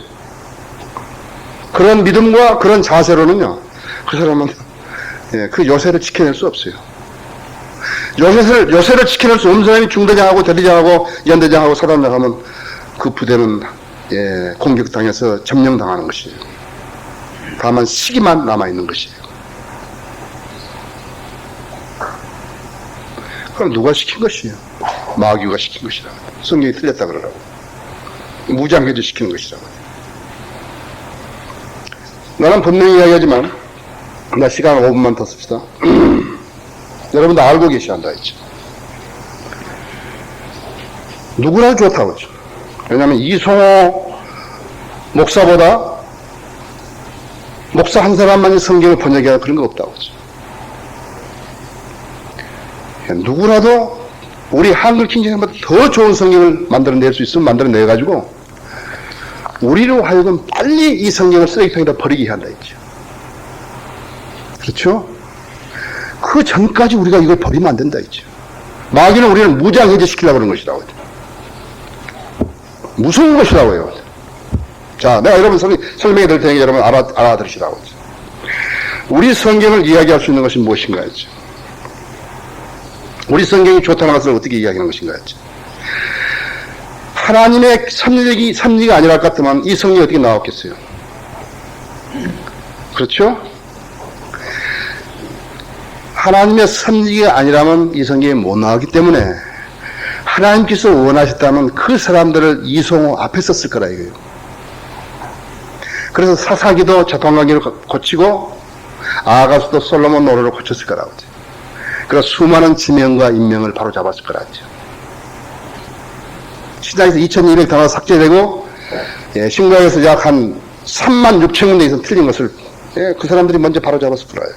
그런 믿음과 그런 자세로는요, 그 사람은 그 요새를 지켜낼 수 없어요. 요새를 지켜낼 수 없는 사람이 중대장하고 대대장하고 연대장하고 사단장 하면 그 부대는 공격당해서 점령당하는 것이에요. 다만 시기만 남아있는 것이에요. 그럼 누가 시킨 것이에요? 마귀가 시킨 것이라고. 성경이 틀렸다 그러라고. 무장해제 시키는 것이라고. 나는 분명히 이야기하지만, 나 시간 5분만 더 씁시다. 여러분도 알고 계셔야 한다 했죠. 누구나 좋다고 했죠. 왜냐하면 이송호 목사보다 목사 한 사람만이 성경을 번역해야 그런 거 없다고 했죠. 누구라도 우리 한글 킹제임스보다 더 좋은 성경을 만들어낼 수 있으면 만들어내가지고 우리로 하여금 빨리 이 성경을 쓰레기통에다 버리게 한다 했죠. 그렇죠? 그 전까지 우리가 이걸 버리면 안 된다 했죠. 마귀는 우리를 무장해제 시키려고 그런 것이라고 했죠. 무서운 것이라고 해요. 자, 내가 여러분 설명해 드릴 테니까 여러분 알아들으시라고 했죠. 우리 성경을 이야기할 수 있는 것이 무엇인가 했죠. 우리 성경이 좋다는 것을 어떻게 이야기하는 것인가 했죠. 하나님의 섭리가 아니랄 것 같으면 이 성경이 어떻게 나왔겠어요? 그렇죠? 하나님의 섭리가 아니라면 이 성경이 못 나왔기 때문에 하나님께서 원하셨다면 그 사람들을 이송호 앞에 썼을 거라 이거예요. 그래서 사사기도 작관관계를 고치고 아가수도 솔로몬 노래를 고쳤을 거라고. 그래서 수많은 지명과 인명을 바로 잡았을 거라죠. 신약에서 2200단어 삭제되고 신구약에서 약 한 3만 6천 군데 이상 틀린 것을 그 사람들이 먼저 바로 잡았을 거라요.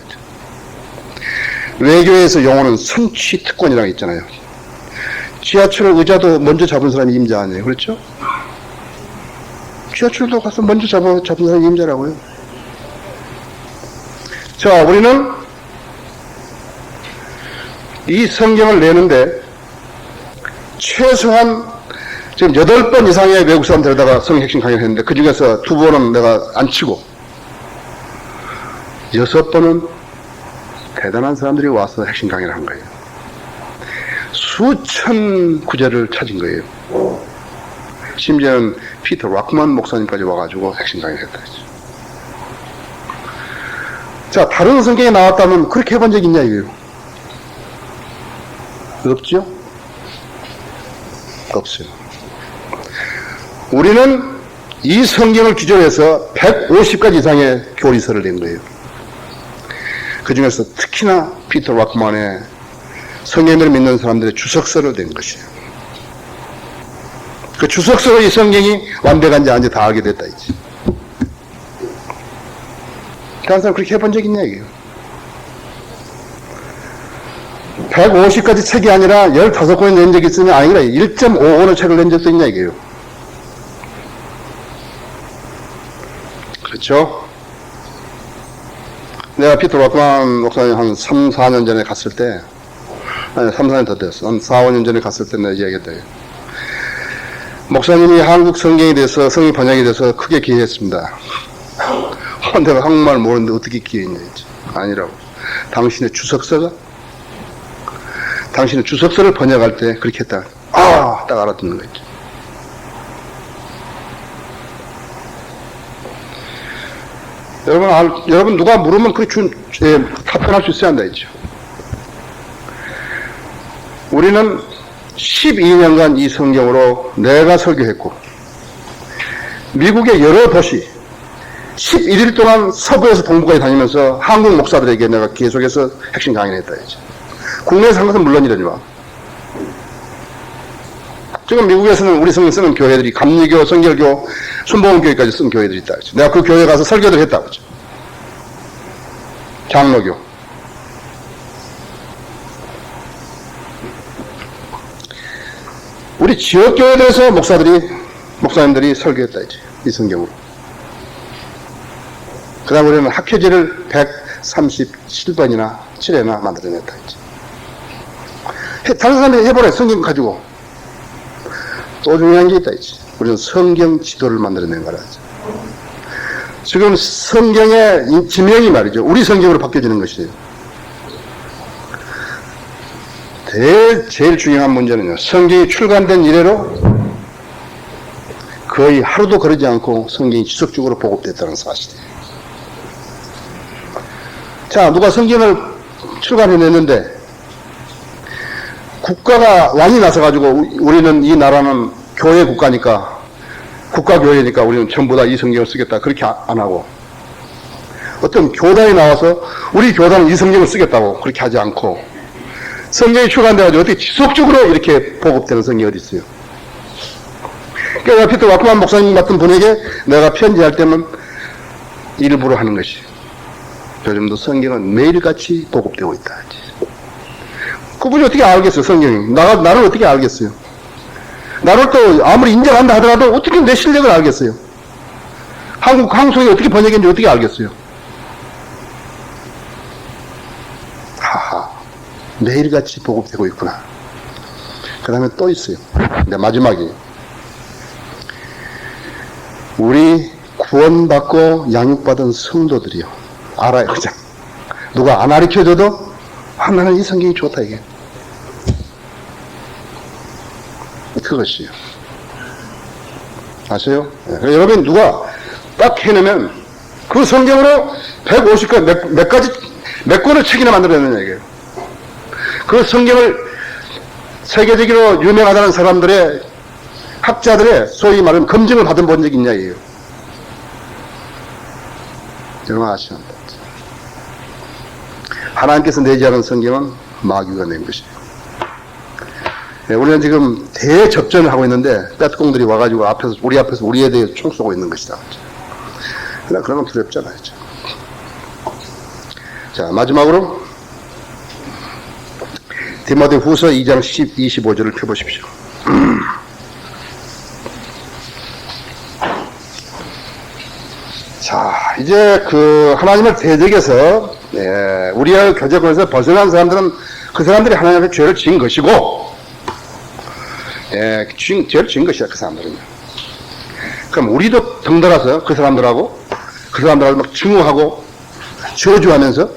외교에서 용어는 선취 특권이라고 있잖아요. 지하철 의자도 먼저 잡은 사람이 임자 아니에요. 그렇죠? 지하철도 가서 먼저 잡은 사람이 임자라고요. 자, 우리는 이 성경을 내는데 최소한 지금 8번 이상의 외국 사람 데려다가 성경 핵심 강의를 했는데 그 중에서 2번은 내가 안 치고 6번은 대단한 사람들이 와서 핵심 강의를 한 거예요. 수천 구절을 찾은 거예요. 심지어는 피터 락만 목사님까지 와가지고 핵심 강의를 했다 했죠. 자, 다른 성경에 나왔다면 그렇게 해본 적 있냐 이거예요. 없죠? 없어요. 우리는 이 성경을 기초로 해서 150가지 이상의 교리서를 낸 거예요. 그 중에서 특히나 피터 락만의 성경을 믿는 사람들의 주석서를 낸 것이에요. 그 주석서로 이 성경이 완벽한지 아닌지 다 알게 됐다 이제. 다른 사람 그렇게 해본 적 있냐 이게요. 150가지 책이 아니라 15권을 낸 적이 있으냐 아니라 1.5권의 책을 낸 적도 있냐 이게요. 그렇죠? 내가 피터 락만 목사님 한 3, 4년 전에 갔을 때, 아니 3, 4년 더 됐어. 한 4, 5년 전에 갔을 때 내가 이야기했다. 목사님이 한국 성경에 대해서, 성경 번역에 대해서 크게 기여했습니다. 내가 한국말 모르는데 어떻게 기여했냐 했지. 아니라고. 당신의 주석서가? 당신의 주석서를 번역할 때 그렇게 했다. 아! 딱 알아듣는 거지. 여러분 누가 물으면 그 답변할 수 있어야 한다 했죠. 우리는 12년간 이 성경으로 내가 설교했고 미국의 여러 도시 11일 동안 서부에서 동부까지 다니면서 한국 목사들에게 내가 계속해서 핵심 강의를 했다 했죠. 국내에서 한 것은 물론이라지만 지금 미국에서는 우리 성경 쓰는 교회들이 감리교, 성결교, 순복음교회까지 쓴 교회들이 있다 했죠. 내가 그 교회 가서 설교를 했다고 했죠. 장로교. 우리 지역교회들에서 목사님들이 설교했다 했죠. 이 성경으로. 그 다음 우리는 학회지를 137번이나 7회나 만들어냈다 했죠. 다른 사람이 해보래, 성경 가지고. 또 중요한 게 있다 했지. 우리는 성경 지도를 만들어낸 거라 하죠. 지금 성경의 지명이 말이죠. 우리 성경으로 바뀌어지는 것이에요. 제일 중요한 문제는요. 성경이 출간된 이래로 거의 하루도 거르지 않고 성경이 지속적으로 보급됐다는 사실이에요. 자, 누가 성경을 출간해냈는데 국가가 왕이 나서가지고 우리는 이 나라는 교회 국가니까 국가교회니까 우리는 전부 다 이 성경을 쓰겠다 그렇게 안 하고 어떤 교단이 나와서 우리 교단은 이 성경을 쓰겠다고 그렇게 하지 않고 성경이 출간돼가지고 어떻게 지속적으로 이렇게 보급되는 성경이 어디 있어요. 그러니까 피터 와크만 목사님 같은 분에게 내가 편지할 때는 일부러 하는 것이 요즘도 성경은 매일같이 보급되고 있다. 그분이 어떻게 알겠어요, 성경이. 나를 어떻게 알겠어요? 나를 또 아무리 인정한다 하더라도 어떻게 내 실력을 알겠어요? 한국 성경이 어떻게 번역했는지 어떻게 알겠어요? 하하, 매일같이 보급되고 있구나. 그 다음에 또 있어요. 근데 마지막이에요. 우리 구원받고 양육받은 성도들이요. 알아요, 그냥. 누가 안 가르쳐줘도 나는 이 성경이 좋다, 이게. 그것이요. 아세요? 네. 여러분, 누가 딱 해내면 그 성경으로 150권, 몇 권의 책이나 만들어내는 얘기예요. 그 성경을 세계적으로 유명하다는 사람들의, 학자들의 소위 말하면 검증을 받은 본 적이 있냐, 이에요. 여러분 아시면 안 됩니다. 하나님께서 내지 않은 성경은 마귀가 낸 것이에요. 네, 우리는 지금 대접전을 하고 있는데 떼뚜공들이 와가지고 우리 앞에서 우리에 대해 총 쏘고 있는 것이다. 그러면 두렵잖아요. 자, 마지막으로 디모데 후서 2장 25절을 펴보십시오. 자, 이제 그 하나님을 대적해서 우리의 교제권에서 벗어난 사람들은 그 사람들이 하나님 앞에 죄를 지은 것이고 죄를 지은 것이야, 그 사람들은요. 그럼 우리도 덩달아서 그 사람들하고 막 증오하고 저주하면서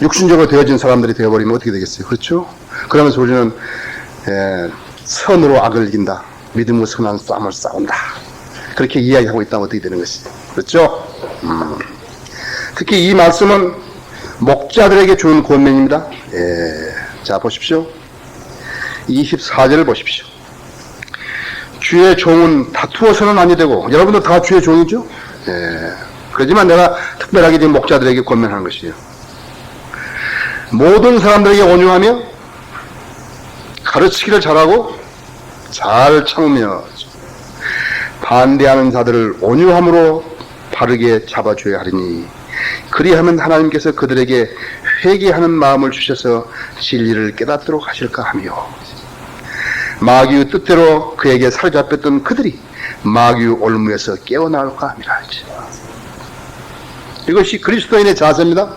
육신적으로 되어진 사람들이 되어버리면 어떻게 되겠어요? 그렇죠? 그러면서 우리는 선으로 악을 이긴다. 믿음으로 선한 싸움을 싸운다. 그렇게 이야기하고 있다면 어떻게 되는 것이죠? 그렇죠? 특히 이 말씀은 목자들에게 주는 권면입니다. 자, 보십시오. 24절을 보십시오. 주의 종은 다투어서는 아니 되고, 여러분도 다 주의 종이죠? 예. 그렇지만 내가 특별하게 지금 목자들에게 권면하는 것이에요. 모든 사람들에게 온유하며 가르치기를 잘하고 잘 참으며 반대하는 자들을 온유함으로 바르게 잡아줘야 하리니 그리하면 하나님께서 그들에게 회개하는 마음을 주셔서 진리를 깨닫도록 하실까 하며 마귀의 뜻대로 그에게 사로잡혔던 그들이 마귀의 올무에서 깨어나올까 합니다. 이것이 그리스도인의 자세입니다.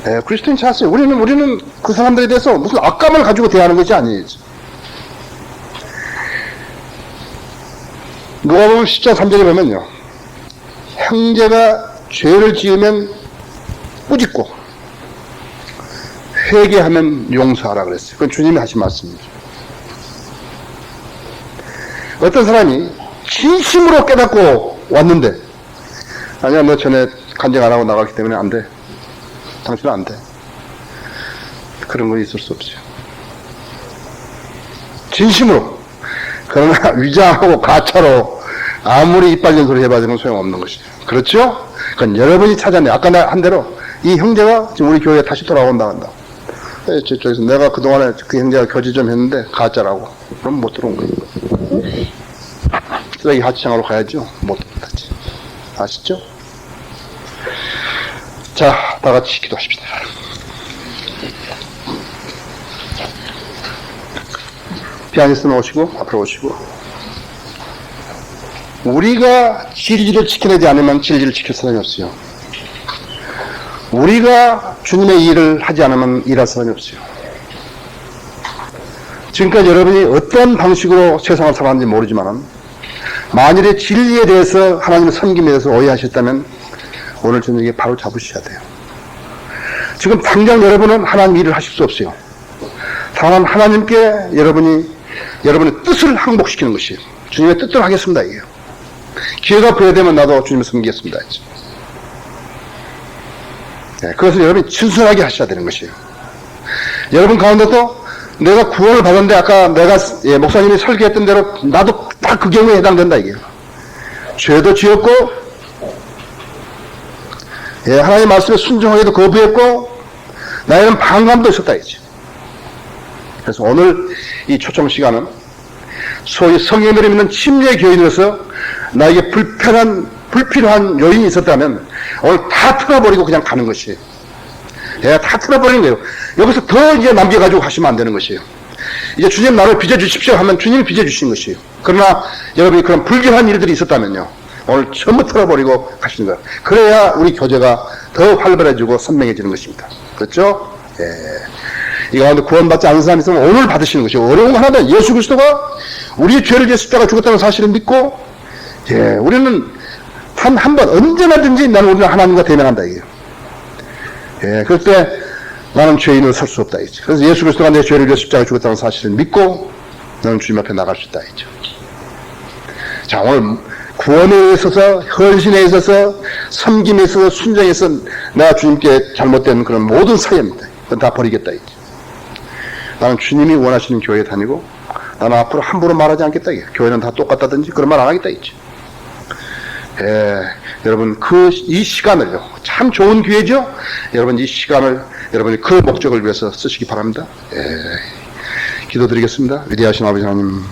네, 그리스도인 자세. 우리는 그 사람들에 대해서 무슨 악감을 가지고 대하는 것이 아니에요. 누가복음 10장 3절에 보면요, 형제가 죄를 지으면 꾸짖고 회개하면 용서하라 그랬어요. 그건 주님이 하신 말씀이죠. 어떤 사람이 진심으로 깨닫고 왔는데, 아니야, 너 전에 간증 안 하고 나갔기 때문에 안 돼. 당신은 안 돼. 그런 건 있을 수 없어요. 진심으로. 그러나 위장하고 가차로 아무리 이빨 소리 해봐도 소용없는 것이에요. 그렇죠? 그건 여러분이 찾아내. 아까 나 한 대로 이 형제가 지금 우리 교회에 다시 돌아온다 한다. 저쪽에서 내가 그동안에 그 형제가 교제 좀 했는데 가짜라고. 그럼 못 들어온 거예요. 쓰레기 하치장으로 가야죠. 못 들어왔지. 아시죠? 자, 다 같이 기도하십시다. 피아니스트는 오시고 앞으로 오시고, 우리가 진리를 지켜내지 않으면 진리를 지킬 사람이 없어요. 우리가 주님의 일을 하지 않으면 일할 사람이 없어요. 지금까지 여러분이 어떤 방식으로 세상을 살았는지 모르지만 만일에 진리에 대해서 하나님의 섬김에 대해서 오해하셨다면 오늘 저녁에 바로 잡으셔야 돼요. 지금 당장 여러분은 하나님 일을 하실 수 없어요. 다만 하나님께 여러분의 뜻을 항복시키는 것이에요. 주님의 뜻대로 하겠습니다. 이게요. 기회가 부여되면 나도 주님을 섬기겠습니다. 네, 그것을 여러분이 진솔하게 하셔야 되는 것이에요. 여러분 가운데도 내가 구원을 받았는데 아까 내가 목사님이 설교했던 대로 나도 딱 그 경우에 해당된다 이게요. 죄도 지었고 하나님 말씀에 순종하기도 거부했고 나에는 반감도 있었다 이죠. 그래서 오늘 이 초청 시간은 소위 성령님을 믿는 침례 교인으로서 나에게 불필요한 요인이 있었다면 오늘 다 틀어버리고 그냥 가는 것이에요. 다 틀어버리는 거예요. 여기서 더 이제 남겨가지고 가시면 안 되는 것이에요. 이제 주님 나를 빚어주십시오 하면 주님이 빚어주신 것이에요. 그러나 여러분이 그런 불길한 일들이 있었다면요, 오늘 전부 틀어버리고 가시는 거예요. 그래야 우리 교제가 더 활발해지고 선명해지는 것입니다. 그렇죠? 이 가운데 구원받지 않은 사람이 있으면 오늘 받으시는 것이에요. 어려운 거 하나는 예수 그리스도가 우리의 죄를 위해 십자가 죽었다는 사실을 믿고, 우리는 한 번 언제나든지 우리는 하나님과 대면한다 이게요. 그럴 때 나는 죄인으로 설 수 없다 이죠. 그래서 예수 그리스도가 내 죄를 위해 십자가 죽었다는 사실을 믿고 너는 주님 앞에 나갈 수 있다 이죠. 자, 오늘 구원에 있어서, 헌신에 있어서, 섬김에 있어서, 순종에 있어서 내가 주님께 잘못된 그런 모든 사역입니다. 그건 다 버리겠다 이죠. 나는 주님이 원하시는 교회에 다니고 나는 앞으로 함부로 말하지 않겠다 이게. 교회는 다 똑같다든지 그런 말 안 하겠다 이죠. 여러분 이 시간을요, 참 좋은 기회죠. 여러분 이 시간을 여러분이 그 목적을 위해서 쓰시기 바랍니다. 기도드리겠습니다. 위대하신 아버지 하나님,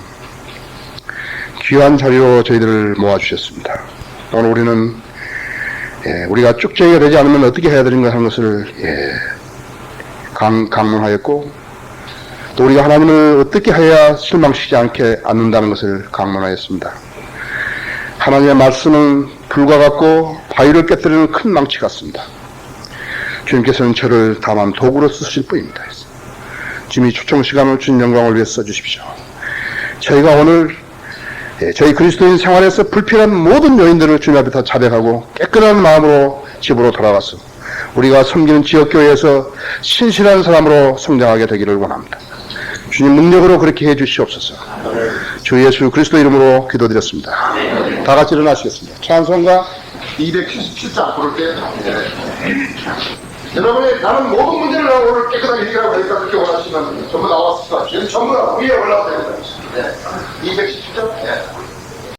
귀한 자리로 저희들을 모아주셨습니다. 오늘 우리는 우리가 쭉정이가 되지 않으면 어떻게 해야 되는가 하는 것을 강론하였고, 또 우리가 하나님을 어떻게 해야 실망시키지 않는다는 것을 강론하였습니다. 하나님의 말씀은 불과 같고 바위를 깨뜨리는 큰 망치 같습니다. 주님께서는 저를 다만 도구로 쓰실 뿐입니다. 주님이 초청 시간을 주님 영광을 위해 써주십시오. 저희가 오늘 저희 그리스도인 생활에서 불필요한 모든 요인들을 주님 앞에 다 자백하고 깨끗한 마음으로 집으로 돌아가서 우리가 섬기는 지역교회에서 신실한 사람으로 성장하게 되기를 원합니다. 주님 능력으로 그렇게 해주시옵소서. 주 예수 그리스도 이름으로 기도드렸습니다. 다 같이 일어나시겠습니다. 찬송가 277장 부를 때 여러분이 나는 모든 문제를 오늘 깨끗하게 해결하고 하니까 그렇게 원하시면 전부 나와서 위에 올라오셔야 됩니다. 217점?